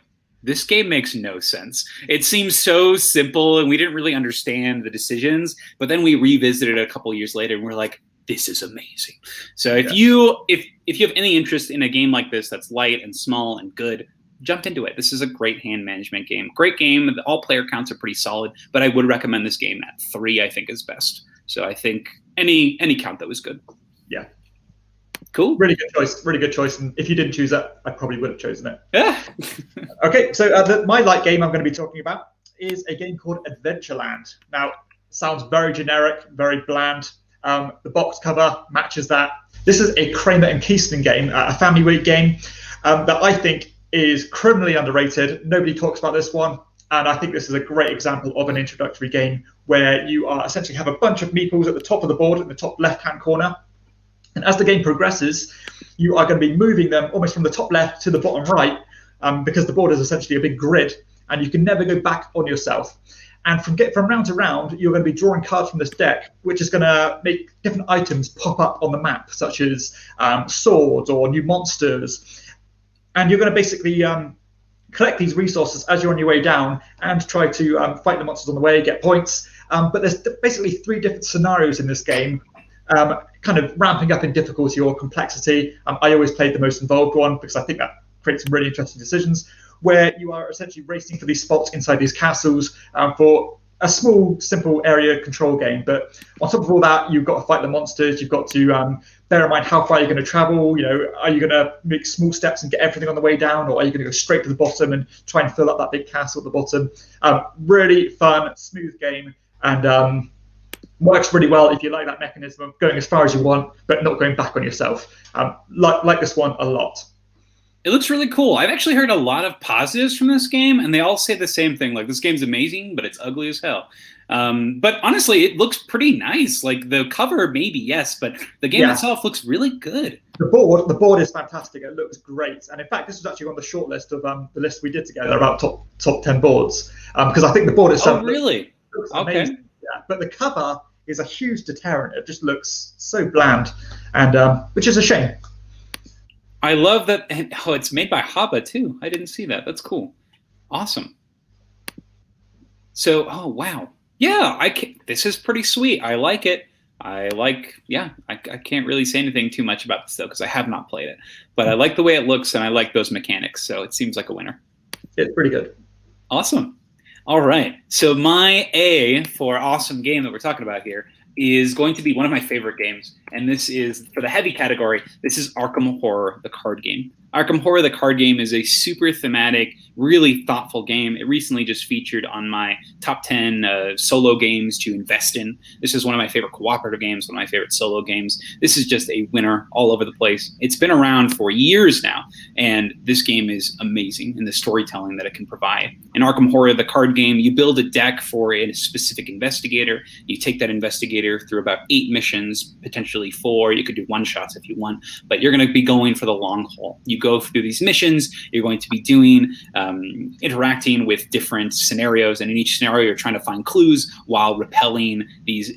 this game makes no sense. It seems so simple, and we didn't really understand the decisions. But then we revisited it a couple years later, and we're like, this is amazing. So if you have any interest in a game like this that's light and small and good, jump into it. This is a great hand management game. Great game. All player counts are pretty solid, but I would recommend this game at 3, I think is best. So I think any count that was good. Yeah. Cool. Really good choice. And if you didn't choose that, I probably would have chosen it. Yeah. Okay, so my light game I'm going to be talking about is a game called Adventureland. Now, sounds very generic, very bland. The box cover matches that. This is a Kramer and Keystone game, a family weight game that I think is criminally underrated. Nobody talks about this one. And I think this is a great example of an introductory game where you are essentially have a bunch of meeples at the top of the board in the top left-hand corner. And as the game progresses, you are going to be moving them almost from the top left to the bottom right, because the board is essentially a big grid, and you can never go back on yourself. And from round to round, you're going to be drawing cards from this deck, which is going to make different items pop up on the map, such as swords or new monsters. And you're going to basically collect these resources as you're on your way down and try to fight the monsters on the way, get points. But there's basically 3 different scenarios in this game, kind of ramping up in difficulty or complexity. I always played the most involved one because I think that creates some really interesting decisions, where you are essentially racing for these spots inside these castles for a small, simple area control game. But on top of all that, you've got to fight the monsters. You've got to bear in mind how far you're going to travel. You know, are you going to make small steps and get everything on the way down, or are you going to go straight to the bottom and try and fill up that big castle at the bottom? Really fun, smooth game, and works really well if you like that mechanism of going as far as you want, but not going back on yourself. Like this one a lot. It looks really cool. I've actually heard a lot of positives from this game, and they all say the same thing. Like, this game's amazing, but it's ugly as hell. But honestly, it looks pretty nice. Like, the cover, maybe, yes, but the game itself looks really good. The board is fantastic. It looks great. And in fact, this was actually on the short list of the list we did together about top 10 boards. Because I think the board itself looks amazing. Yeah, but the cover is a huge deterrent. It just looks so bland, and which is a shame. I love that. Oh, it's made by Haba too. I didn't see that. That's cool. Awesome. So, oh wow, yeah. This is pretty sweet. I like it. Yeah. I can't really say anything too much about this though because I have not played it. But I like the way it looks and I like those mechanics. So it seems like a winner. It's pretty good. Awesome. All right. So my A for awesome game that we're talking about here is going to be one of my favorite games, and this is, for the heavy category, this is Arkham Horror, the card game. Arkham Horror, the card game, is a super thematic, really thoughtful game. It recently just featured on my top 10 solo games to invest in. This is one of my favorite cooperative games, one of my favorite solo games. This is just a winner all over the place. It's been around for years now, and this game is amazing in the storytelling that it can provide. In Arkham Horror, the card game, you build a deck for a specific investigator. You take that investigator through about 8 missions, potentially 4. You could do one-shots if you want, but you're going to be going for the long haul. You go through these missions, you're going to be doing, interacting with different scenarios, and in each scenario you're trying to find clues while repelling these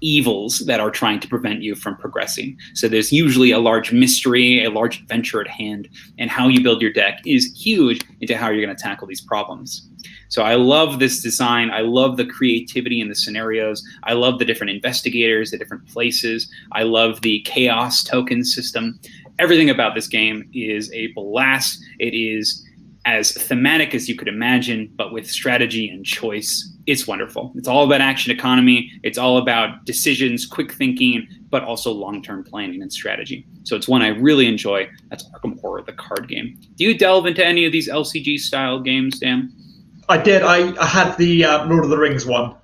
evils that are trying to prevent you from progressing. So there's usually a large mystery, a large adventure at hand, and how you build your deck is huge into how you're going to tackle these problems. So I love this design. I love the creativity in the scenarios. I love the different investigators, the different places. I love the chaos token system. Everything about this game is a blast. It is as thematic as you could imagine, but with strategy and choice. It's wonderful. It's all about action economy. It's all about decisions, quick thinking, but also long-term planning and strategy. So it's one I really enjoy. That's Arkham Horror, the card game. Do you delve into any of these LCG-style games, Dan? I did. I had the Lord of the Rings one.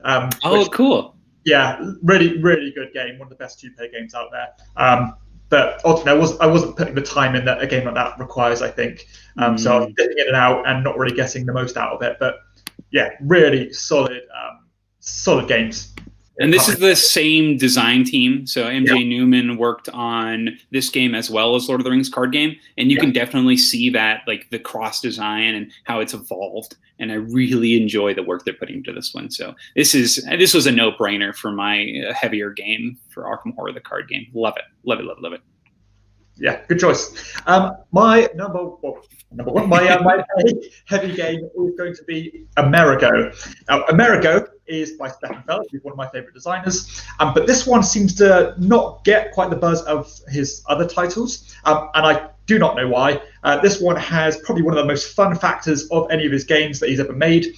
Cool. Yeah, really, really good game. One of the best 2-player games out there. But ultimately, I wasn't putting the time in that a game like that requires, I think. So I was dipping in and out and not really getting the most out of it. But yeah, really solid games. And this is the same design team. So MJ Newman worked on this game as well as Lord of the Rings card game. And you can definitely see that, like the cross design and how it's evolved. And I really enjoy the work they're putting into this one. So this was a no-brainer for my heavier game for Arkham Horror, the card game. Love it. Love it, love it, love it. Yeah, good choice. My number one, my heavy game is going to be Amerigo. Now, Amerigo is by Stefan Feld, who's one of my favorite designers. But this one seems to not get quite the buzz of his other titles, and I do not know why. This one has probably one of the most fun factors of any of his games that he's ever made,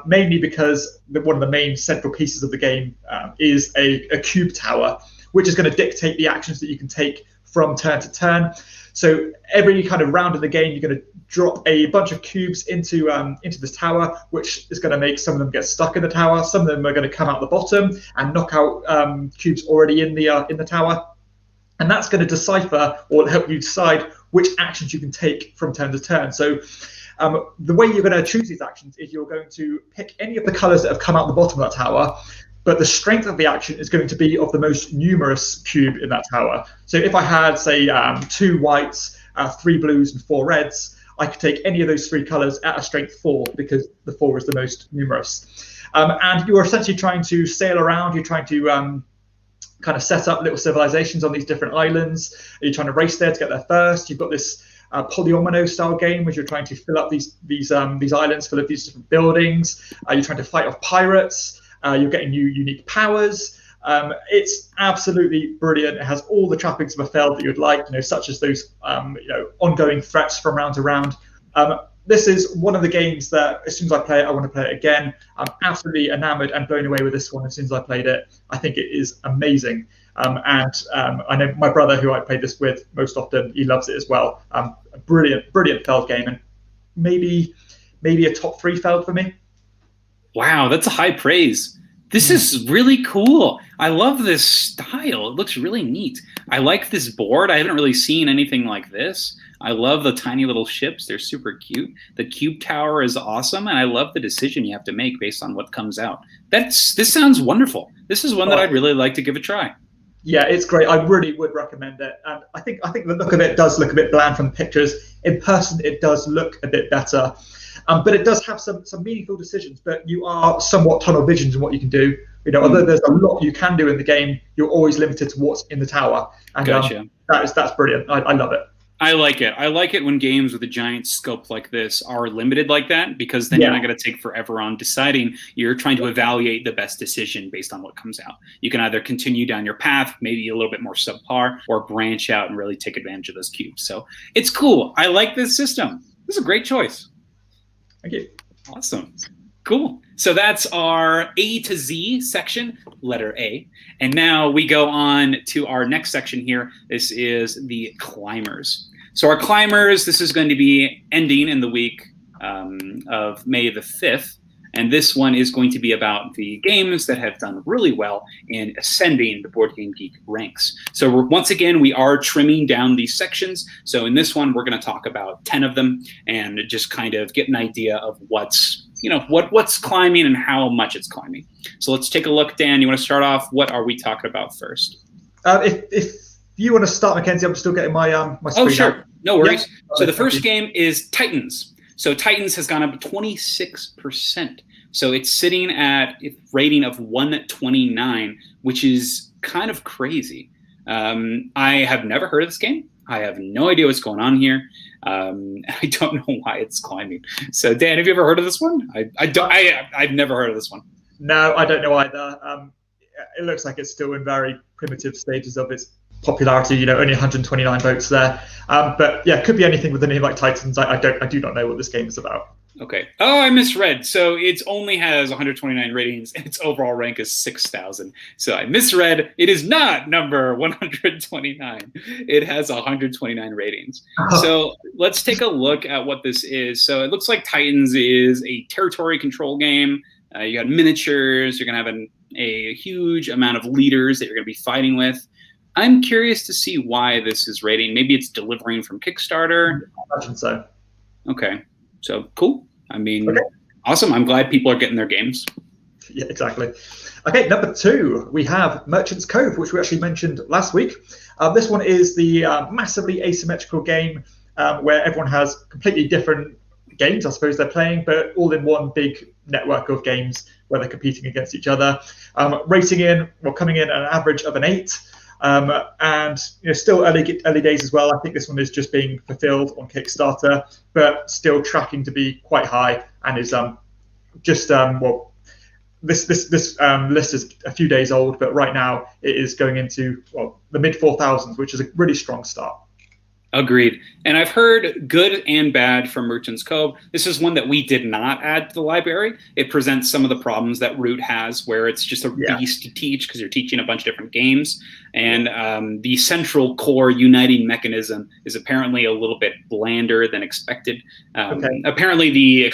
mainly because one of the main central pieces of the game is a cube tower, which is going to dictate the actions that you can take from turn to turn. So every kind of round of the game, you're going to drop a bunch of cubes into this tower, which is going to make some of them get stuck in the tower. Some of them are going to come out the bottom and knock out cubes already in the tower. And that's going to decipher or help you decide which actions you can take from turn to turn. So the way you're going to choose these actions is you're going to pick any of the colors that have come out the bottom of that tower, but the strength of the action is going to be of the most numerous cube in that tower. So if I had, say, 2 whites, 3 blues, and 4 reds, I could take any of those 3 colors at a strength 4 because the 4 is the most numerous. And you're essentially trying to sail around. You're trying to kind of set up little civilizations on these different islands. You're trying to race there to get there first. You've got this polyomino style game where you're trying to fill up these islands full of these different buildings. You're trying to fight off pirates. You're getting new unique powers. It's absolutely brilliant. It has all the trappings of a Feld that you'd like, such as those ongoing threats from round to round. This is one of the games that as soon as I play it, I want to play it again. I'm absolutely enamored and blown away with this one as soon as I played it. I think it is amazing. I know my brother, who I played this with most often, he loves it as well. A brilliant Feld game, and maybe a top 3 Feld for me. Wow, that's a high praise. This is really cool. I love this style. It looks really neat. I like this board. I haven't really seen anything like this. I love the tiny little ships. They're super cute. The cube tower is awesome, and I love the decision you have to make based on what comes out. This sounds wonderful. This is one that I'd really like to give a try. Yeah, it's great. I really would recommend it. And I think the look of it does look a bit bland from the pictures. In person, it does look a bit better. But it does have some meaningful decisions, but you are somewhat tunnel visioned in what you can do. Although there's a lot you can do in the game, you're always limited to what's in the tower. And gotcha. That's brilliant. I love it. I like it. I like it when games with a giant scope like this are limited like that, because then you're not going to take forever on deciding. You're trying to evaluate the best decision based on what comes out. You can either continue down your path, maybe a little bit more subpar, or branch out and really take advantage of those cubes. So it's cool. I like this system. This is a great choice. Thank you. Awesome. Cool. So that's our A to Z section, letter A. And now we go on to our next section here. This is the climbers. So our climbers, this is going to be ending in the week of May the 5th. And this one is going to be about the games that have done really well in ascending the Board Game Geek ranks. So once again, we are trimming down these sections. So in this one, we're going to talk about 10 of them and just kind of get an idea of what's climbing and how much it's climbing. So let's take a look. Dan, you want to start off? What are we talking about first? If you want to start, Mackenzie, I'm still getting my screen. Oh, sure. Out. No worries. Yep. So the first game is Titans. So Titans has gone up 26%. So it's sitting at a rating of 129, which is kind of crazy. I have never heard of this game. I have no idea what's going on here. I don't know why it's climbing. So Dan, have you ever heard of this one? I've never heard of this one. No, I don't know either. It looks like it's still in very primitive stages of its popularity. Only 129 votes there. But yeah, could be anything with a name like Titans. I do not know what this game is about. Okay. Oh, I misread. So it only has 129 ratings, and its overall rank is 6,000. So I misread. It is not number 129. It has 129 ratings. So let's take a look at what this is. So it looks like Titans is a territory control game. You got miniatures. You're going to have a huge amount of leaders that you're going to be fighting with. I'm curious to see why this is rating. Maybe it's delivering from Kickstarter. I imagine so. Okay. So cool. I mean, awesome. I'm glad people are getting their games. Yeah, exactly. Okay, number 2, we have Merchant's Cove, which we actually mentioned last week. This one is the massively asymmetrical game where everyone has completely different games, I suppose they're playing, but all in one big network of games where they're competing against each other. Coming in at an average of an 8. And still early days as well. I think this one is just being fulfilled on Kickstarter, but still tracking to be quite high, and is this list is a few days old, but right now it is going into the mid 4,000s, which is a really strong start. Agreed. And I've heard good and bad from Merchant's Cove. This is one that we did not add to the library. It presents some of the problems that Root has, where it's just a beast to teach because you're teaching a bunch of different games. And the central core uniting mechanism is apparently a little bit blander than expected. Apparently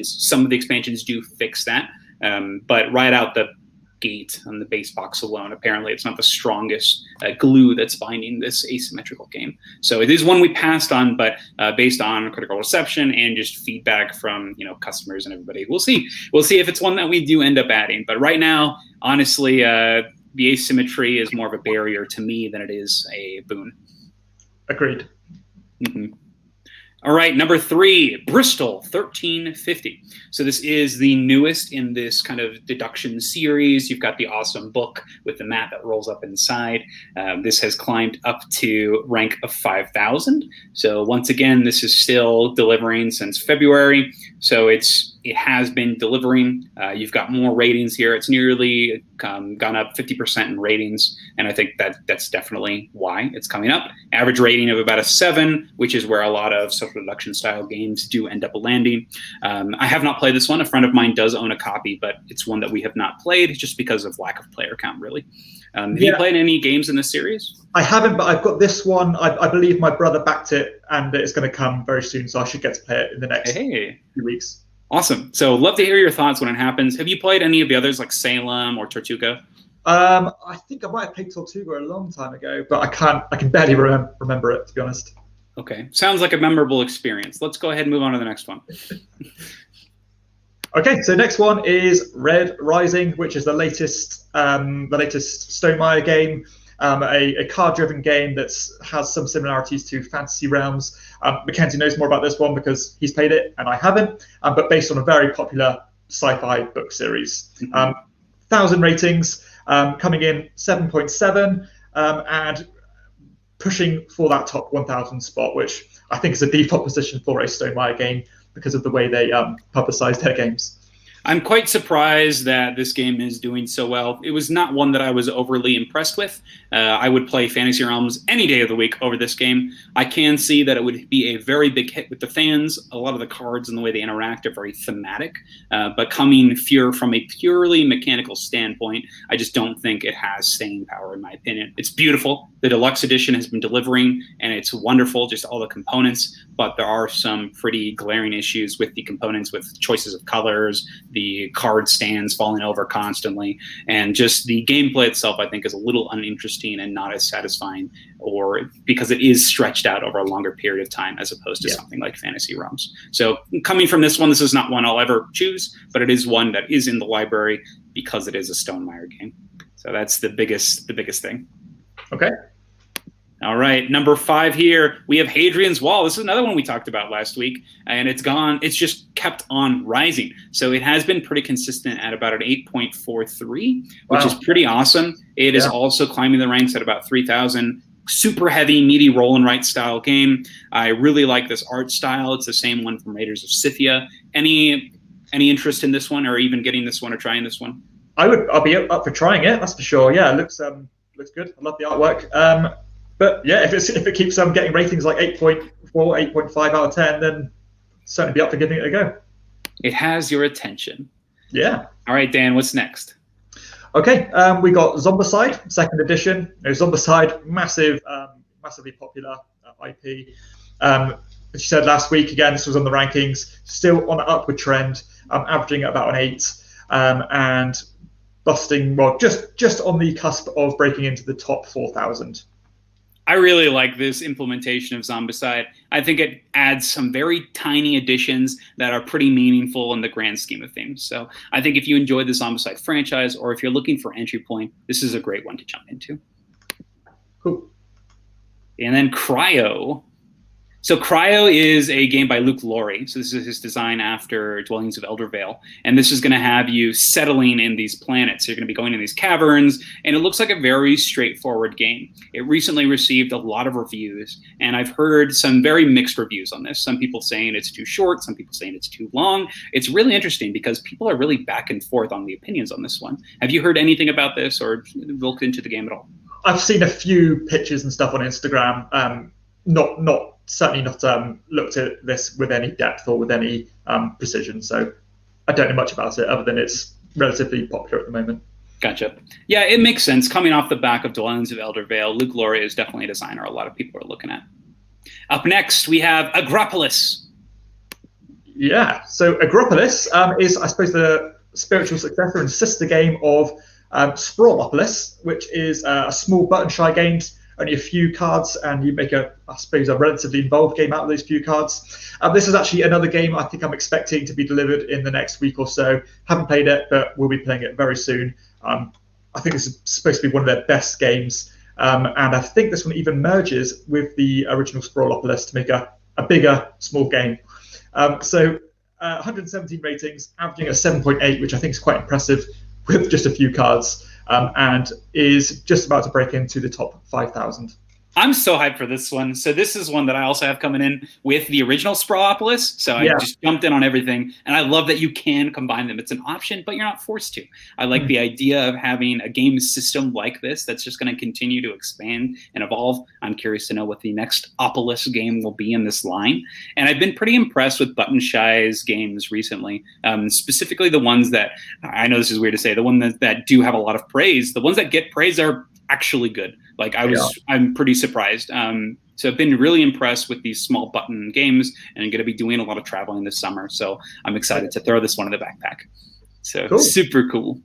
some of the expansions do fix that. But right out the gate on the base box alone, apparently it's not the strongest glue that's binding this asymmetrical game. So it is one we passed on, but based on critical reception and just feedback from customers and everybody, we'll see if it's one that we do end up adding. But right now, honestly, the asymmetry is more of a barrier to me than it is a boon. Agreed. Mm-hmm. All right, number 3, Bristol 1350. So this is the newest in this kind of deduction series. You've got the awesome book with the map that rolls up inside. This has climbed up to rank of 5,000. So once again, this is still delivering since February. So it has been delivering. You've got more ratings here. It's nearly gone up 50% in ratings, and I think that's definitely why it's coming up. Average rating of about a 7, which is where a lot of social deduction style games do end up landing. I have not played this one. A friend of mine does own a copy, but it's one that we have not played just because of lack of player count, really. Have you played any games in this series? I haven't, but I've got this one. I believe my brother backed it, and it's going to come very soon, so I should get to play it in the next few weeks. Awesome. So love to hear your thoughts when it happens. Have you played any of the others like Salem or Tortuga? I think I might have played Tortuga a long time ago, but I can barely remember it, to be honest. Okay. Sounds like a memorable experience. Let's go ahead and move on to the next one. Okay, so next one is Red Rising, which is the latest Stonemaier game. A card-driven game that has some similarities to Fantasy Realms. Mackenzie knows more about this one because he's played it and I haven't, but based on a very popular sci-fi book series. 1,000 ratings, coming in 7.7, and pushing for that top 1,000 spot, which I think is a default position for a Stonemaier game because of the way they publicize their games. I'm quite surprised that this game is doing so well. It was not one that I was overly impressed with. I would play Fantasy Realms any day of the week over this game. I can see that it would be a very big hit with the fans. A lot of the cards and the way they interact are very thematic. But coming from a purely mechanical standpoint, I just don't think it has staying power, in my opinion. It's beautiful. The deluxe edition has been delivering, and it's wonderful, just all the components. But there are some pretty glaring issues with the components, with choices of colors, the card stands falling over constantly, and just the gameplay itself, I think, is a little uninteresting and not as satisfying, or because it is stretched out over a longer period of time as opposed to something like Fantasy Realms. So coming from this one, this is not one I'll ever choose, but it is one that is in the library because it is a Stonemaier game. So that's the biggest thing. Okay. All right, number 5 here, we have Hadrian's Wall. This is another one we talked about last week, and it's just kept on rising. So it has been pretty consistent at about an 8.43, which is pretty awesome. It is also climbing the ranks at about 3,000. Super heavy, meaty roll and write style game. I really like this art style. It's the same one from Raiders of Scythia. Any interest in this one, or even getting this one or trying this one? I'll be up for trying it, that's for sure. Yeah, it looks good. I love the artwork. But yeah, if it keeps getting ratings like 8.4, 8.5 out of 10, then certainly be up for giving it a go. It has your attention. Yeah. All right, Dan, what's next? Okay, we got Zombicide, 2nd edition. Zombicide, massively popular IP. As you said last week, again, this was on the rankings, still on an upward trend, averaging at about an 8, and busting, just on the cusp of breaking into the top 4,000. I really like this implementation of Zombicide. I think it adds some very tiny additions that are pretty meaningful in the grand scheme of things. So I think if you enjoy the Zombicide franchise, or if you're looking for entry point, this is a great one to jump into. Cool. And then Cryo. So Cryo is a game by Luke Laurie. So this is his design after Dwellings of Eldervale. And this is going to have you settling in these planets. So you're going to be going in these caverns, and it looks like a very straightforward game. It recently received a lot of reviews, and I've heard some very mixed reviews on this. Some people saying it's too short, some people saying it's too long. It's really interesting because people are really back and forth on the opinions on this one. Have you heard anything about this or looked into the game at all? I've seen a few pictures and stuff on Instagram. certainly not looked at this with any depth or with any precision. So I don't know much about it other than it's relatively popular at the moment. Gotcha. Yeah, it makes sense. Coming off the back of Dwellings of Elder Vale, Luke Lauria is definitely a designer a lot of people are looking at. Up next, we have Agropolis. Yeah, so Agropolis is, I suppose, the spiritual successor and sister game of Sprawlopolis, which is a small button-shy game, only a few cards, and you make I suppose, a relatively involved game out of those few cards. This is actually another game I think I'm expecting to be delivered in the next week or so. Haven't played it, but we'll be playing it very soon. I think this is supposed to be one of their best games, and I think this one even merges with the original Sprawlopolis to make a bigger, small game. So 117 ratings, averaging a 7.8, which I think is quite impressive with just a few cards, and is just about to break into the top 5,000. I'm so hyped for this one. So this is one that I also have coming in with the original Sprawlopolis. So I just jumped in on everything. And I love that you can combine them. It's an option, but you're not forced to. I like the idea of having a game system like this that's just going to continue to expand and evolve. I'm curious to know what the next Opolis game will be in this line. And I've been pretty impressed with Button Shy's games recently, specifically the ones that, I know this is weird to say, the ones that do have a lot of praise. The ones that get praise are actually good. Like I'm pretty surprised. So I've been really impressed with these small button games, and I'm going to be doing a lot of traveling this summer. So I'm excited to throw this one in the backpack. So Super cool.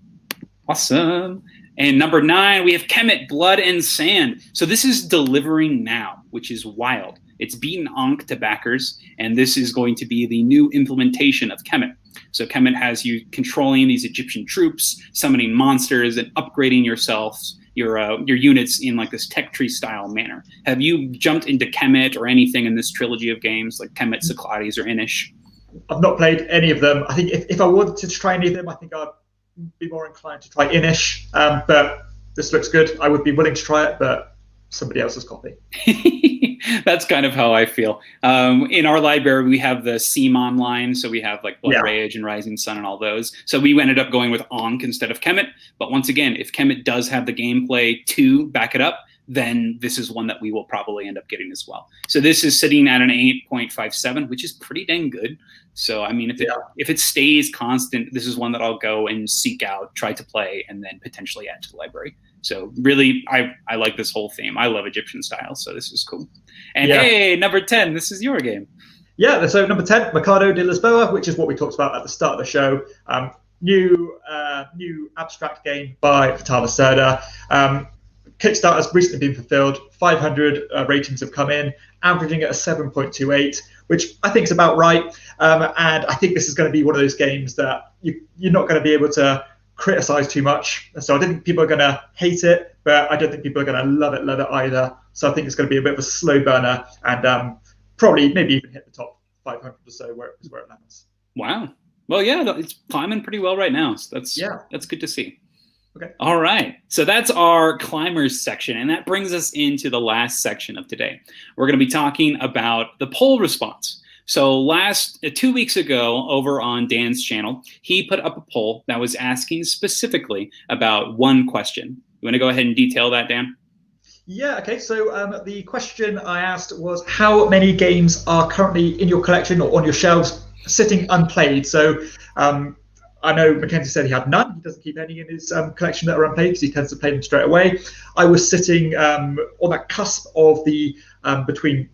Awesome. And number 9, we have Kemet, Blood and Sand. So this is delivering now, which is wild. It's beaten Ankh to backers, and this is going to be the new implementation of Kemet. So Kemet has you controlling these Egyptian troops, summoning monsters, and upgrading yourselves, your units in like this tech tree style manner. Have you jumped into Kemet or anything in this trilogy of games like Kemet, Cyclades, or Inish? I've not played any of them. I think if I wanted to try any of them, I think I'd be more inclined to try Inish. But this looks good. I would be willing to try it, but somebody else's copy. That's kind of how I feel. In our library, we have the Seamon line, so we have like Blood Rage and Rising Sun and all those. So we ended up going with Ankh instead of Kemet. But once again, if Kemet does have the gameplay to back it up, then this is one that we will probably end up getting as well. So this is sitting at an 8.57, which is pretty dang good. So, I mean, if it stays constant, this is one that I'll go and seek out, try to play, and then potentially add to the library. So really, I like this whole theme. I love Egyptian style, so this is cool. And hey, number 10, this is your game. Yeah, so number 10, Mercado de Lisboa, which is what we talked about at the start of the show. New abstract game by Vital Lacerda. Kickstarter has recently been fulfilled. 500 ratings have come in, averaging at a 7.28, which I think is about right. And I think this is going to be one of those games that you're not going to be able to criticize too much. So I don't think people are going to hate it, but I don't think people are going to love it either. So I think it's going to be a bit of a slow burner, and probably maybe even hit the top 500 or so where it lands. Wow. Well, yeah, it's climbing pretty well right now. So that's good to see. Okay. All right. So that's our climbers section, and that brings us into the last section of today. We're going to be talking about the poll response. So 2 weeks ago, over on Dan's channel, he put up a poll that was asking specifically about one question. You want to go ahead and detail that, Dan? Yeah, okay. So the question I asked was, how many games are currently in your collection or on your shelves sitting unplayed? So I know Mackenzie said he had none. He doesn't keep any in his collection that are unplayed because he tends to play them straight away. I was sitting on that cusp of the between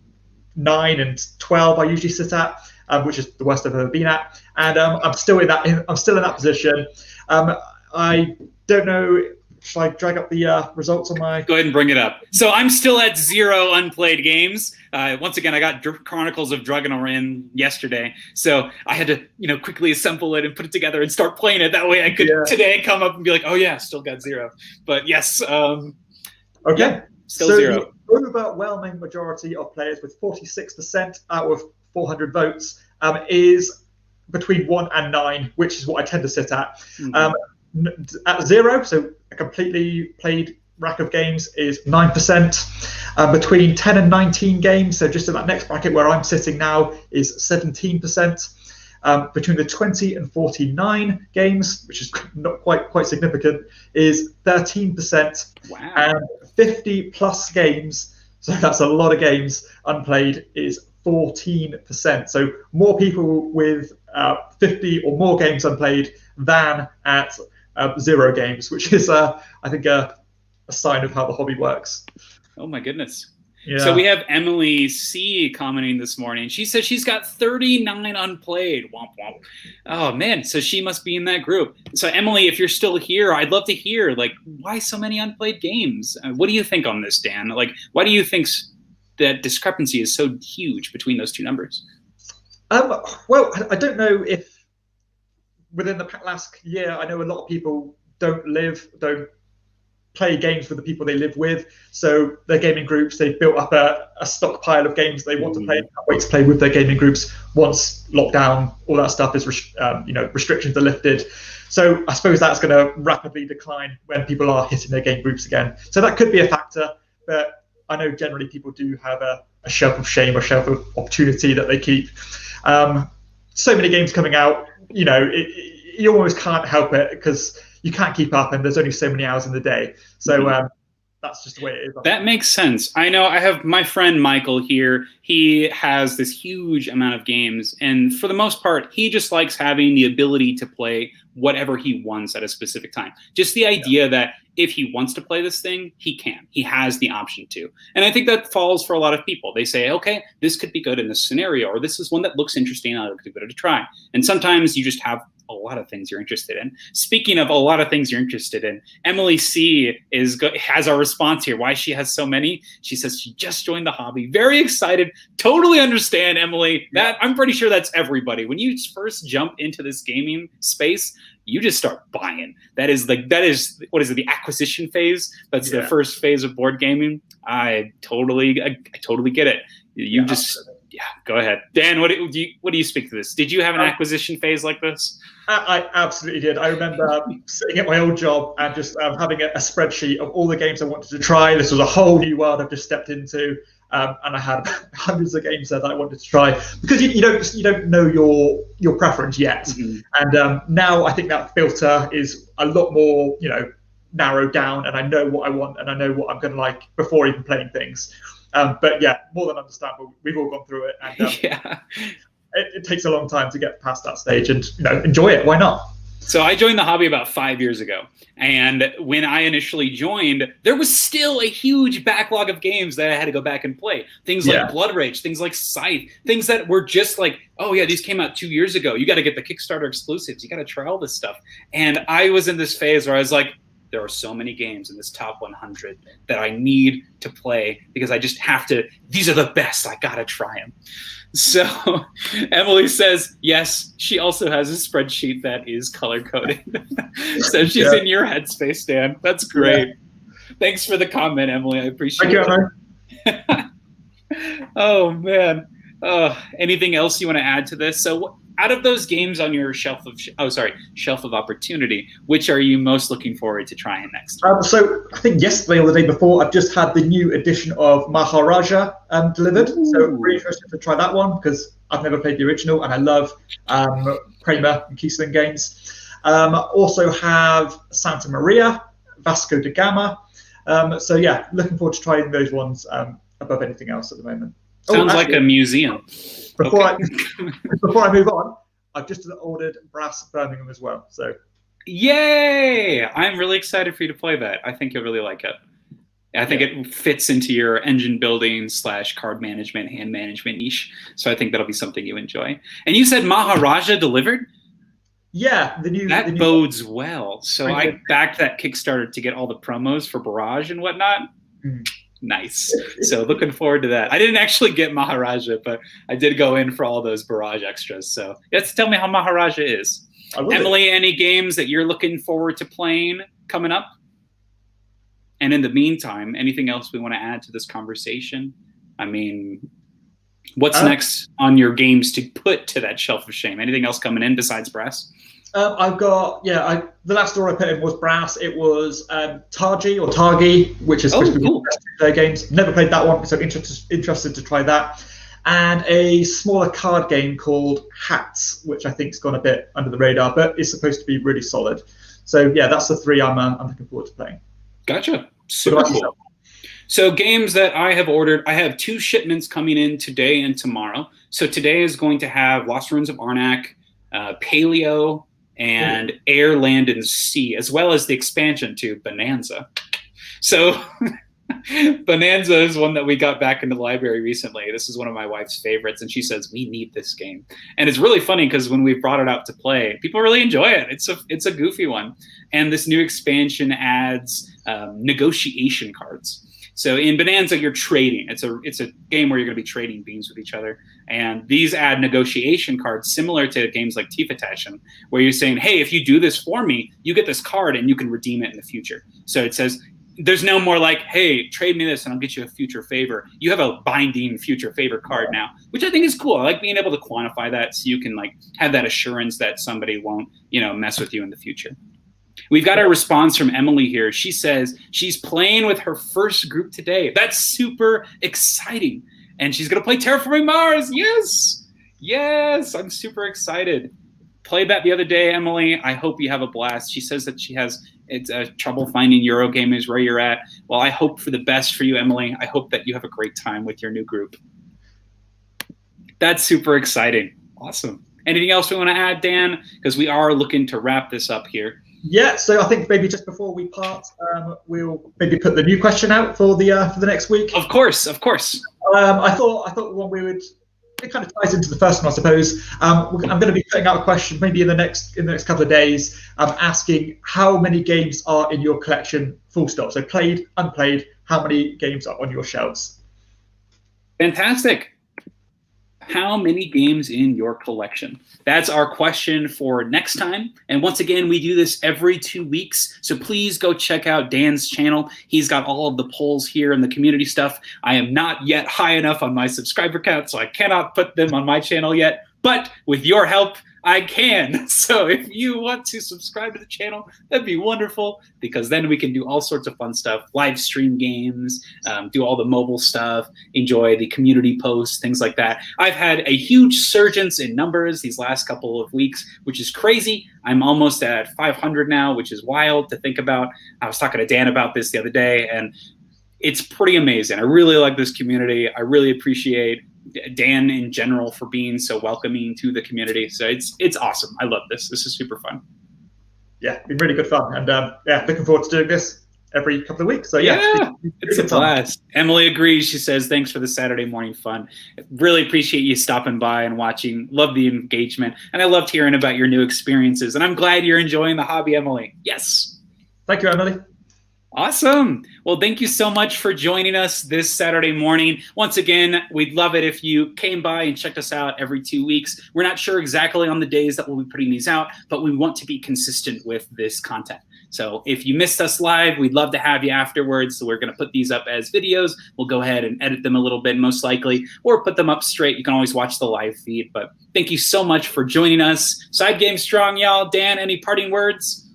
9 and 12 I usually sit at, which is the worst I've ever been at, and I'm still in that position. I don't know. Should I drag up the results on my? Go ahead and bring it up. So I'm still at 0 unplayed games. Once again, I got Chronicles of Dragonor in yesterday, so I had to quickly assemble it and put it together and start playing it. That way, I could today come up and be like, oh yeah, still got 0. But yes, okay, yeah, still 0. The overwhelming majority of players, with 46% out of 400 votes, is between 1 and 9, which is what I tend to sit at. Mm-hmm. At 0, so a completely played rack of games, is 9%. Between 10 and 19 games, so just in that next bracket where I'm sitting now, is 17%. Between the 20 and 49 games, which is not quite significant, is 13%. Wow. And 50 plus games, So that's a lot of games unplayed, is 14%. So more people with 50 or more games unplayed than at 0 games, which is, I think, a sign of how the hobby works. Oh, my goodness. Yeah. So we have Emily C commenting this morning. She says she's got 39 unplayed. Womp womp. Oh man, so she must be in that group. So Emily, if you're still here, I'd love to hear, like, why so many unplayed games? What do you think on this, Dan? Like, why do you think that discrepancy is so huge between those two numbers? Well, I don't know if within the last year, I know a lot of people don't play games with the people they live with. So their gaming groups, they've built up a stockpile of games they want to play, can't wait to play with their gaming groups once lockdown, all that stuff is, restrictions are lifted. So I suppose that's going to rapidly decline when people are hitting their game groups again. So that could be a factor, but I know generally people do have a shelf of shame or shelf of opportunity that they keep. So many games coming out, you almost can't help it because you can't keep up, and there's only so many hours in the day. So that's just the way it is. That makes sense. I know I have my friend Michael here. He has this huge amount of games, and for the most part, he just likes having the ability to play whatever he wants at a specific time. Just the idea that if he wants to play this thing, he can. He has the option to. And I think that falls for a lot of people. They say, okay, this could be good in this scenario, or this is one that looks interesting, I'll give it a try. And sometimes you just have a lot of things you're interested in. Speaking of a lot of things you're interested in, Emily C has our response here. Why she has so many? She says she just joined the hobby. Very excited. Totally understand, Emily. That I'm pretty sure that's everybody. When you first jump into this gaming space, you just start buying. That is what is it? The acquisition phase. That's the first phase of board gaming. I totally get it. You go ahead, Dan. What do you speak to this? Did you have an acquisition phase like this? I absolutely did. I remember sitting at my old job and just having a spreadsheet of all the games I wanted to try. This was a whole new world I've just stepped into, and I had hundreds of games that I wanted to try because you don't know your preference yet. Mm-hmm. And now I think that filter is a lot more narrowed down, and I know what I want and I know what I'm going to like before even playing things. But yeah, more than understandable. We've all gone through it, and it takes a long time to get past that stage, and enjoy it. Why not? So I joined the hobby about 5 years ago, and when I initially joined, there was still a huge backlog of games that I had to go back and play. Things like Blood Rage, things like Scythe, things that were just like, oh yeah, these came out 2 years ago. You got to get the Kickstarter exclusives. You got to try all this stuff. And I was in this phase where I was like, there are so many games in this top 100 that I need to play because I just have to. These are the best. I got to try them. So Emily says, yes, she also has a spreadsheet that is color-coded. So she's in your headspace, Dan. That's great. Yeah. Thanks for the comment, Emily. I appreciate it. Oh, man. Anything else you want to add to this? So out of those games on your shelf of opportunity, which are you most looking forward to trying next? So I think yesterday or the day before, I've just had the new edition of Maharaja delivered. Ooh. So I'm really interested to try that one because I've never played the original and I love Kramer and Kiesling games. Also have Santa Maria, Vasco da Gama. So yeah, looking forward to trying those ones above anything else at the moment. Sounds like a museum. Before I move on, I've just ordered Brass Birmingham as well. So, yay! I'm really excited for you to play that. I think you'll really like it. I think it fits into your engine building / card management, hand management niche. So I think that'll be something you enjoy. And you said Maharaja delivered? Yeah, the new bodes well. So I backed that Kickstarter to get all the promos for Barrage and whatnot. Mm. Nice. So looking forward to that. I didn't actually get Maharaja, but I did go in for all those Barrage extras. So let's tell me how Maharaja is. Emily, any games that you're looking forward to playing coming up? And in the meantime, anything else we want to add to this conversation? I mean, what's next on your games to put to that shelf of shame? Anything else coming in besides Brass? I've got, the last order I put in was Brass. It was Targi, which is supposed to be one of their games. Never played that one, so interested to try that. And a smaller card game called Hats, which I think's gone a bit under the radar, but is supposed to be really solid. So yeah, that's the three I'm looking forward to playing. Gotcha. Super cool. So games that I have ordered, I have 2 shipments coming in today and tomorrow. So today is going to have Lost Ruins of Arnak, Paleo, and Air, Land, and Sea, as well as the expansion to Bonanza. So Bonanza is one that we got back into the library recently. This is one of my wife's favorites, and she says, we need this game. And it's really funny because when we brought it out to play, people really enjoy it. It's a goofy one. And this new expansion adds negotiation cards. So in Bonanza, you're trading. It's a game where you're going to be trading beans with each other. And these add negotiation cards similar to games like Tiefetechen, where you're saying, hey, if you do this for me, you get this card and you can redeem it in the future. So it says, there's no more like, hey, trade me this and I'll get you a future favor. You have a binding future favor card now, which I think is cool. I like being able to quantify that so you can like have that assurance that somebody won't, mess with you in the future. We've got a response from Emily here. She says she's playing with her first group today. That's super exciting. And she's going to play Terraforming Mars. Yes. Yes. I'm super excited. Played that the other day, Emily. I hope you have a blast. She says that she has trouble finding Eurogamers where you're at. Well, I hope for the best for you, Emily. I hope that you have a great time with your new group. That's super exciting. Awesome. Anything else we want to add, Dan? Because we are looking to wrap this up here. Yeah, so I think maybe just before we part, we'll maybe put the new question out for the next week. Of course, of course. I thought the one we would, it kind of ties into the first one, I suppose. I'm going to be putting out a question maybe in the next couple of days, asking how many games are in your collection, full stop. So played, unplayed, how many games are on your shelves? Fantastic. How many games in your collection? That's our question for next time. And once again, we do this every 2 weeks. So please go check out Dan's channel. He's got all of the polls here and the community stuff. I am not yet high enough on my subscriber count, so I cannot put them on my channel yet. But with your help, I can. So if you want to subscribe to the channel, that'd be wonderful, because then we can do all sorts of fun stuff, live stream games, do all the mobile stuff, enjoy the community posts, things like that. I've had a huge surgence in numbers these last couple of weeks, which is crazy. I'm almost at 500 now, which is wild to think about. I was talking to Dan about this the other day, and it's pretty amazing. I really like this community. I really appreciate Dan in general for being so welcoming to the community. So it's awesome. I love this. This is super fun. Yeah, been really good fun. And yeah, looking forward to doing this every couple of weeks. So yeah, it's a blast. Emily agrees. She says, thanks for the Saturday morning fun. Really appreciate you stopping by and watching. Love the engagement. And I loved hearing about your new experiences. And I'm glad you're enjoying the hobby, Emily. Yes. Thank you, Emily. Awesome. Well, thank you so much for joining us this Saturday morning. Once again, we'd love it if you came by and checked us out every 2 weeks. We're not sure exactly on the days that we'll be putting these out, but we want to be consistent with this content. So if you missed us live, we'd love to have you afterwards. So we're going to put these up as videos. We'll go ahead and edit them a little bit, most likely, or put them up straight. You can always watch the live feed. But thank you so much for joining us. Side Game Strong, y'all. Dan, any parting words?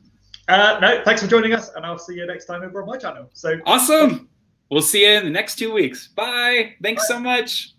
No, thanks for joining us, and I'll see you next time over on my channel. So awesome. We'll see you in the next 2 weeks. Bye. Thanks so much.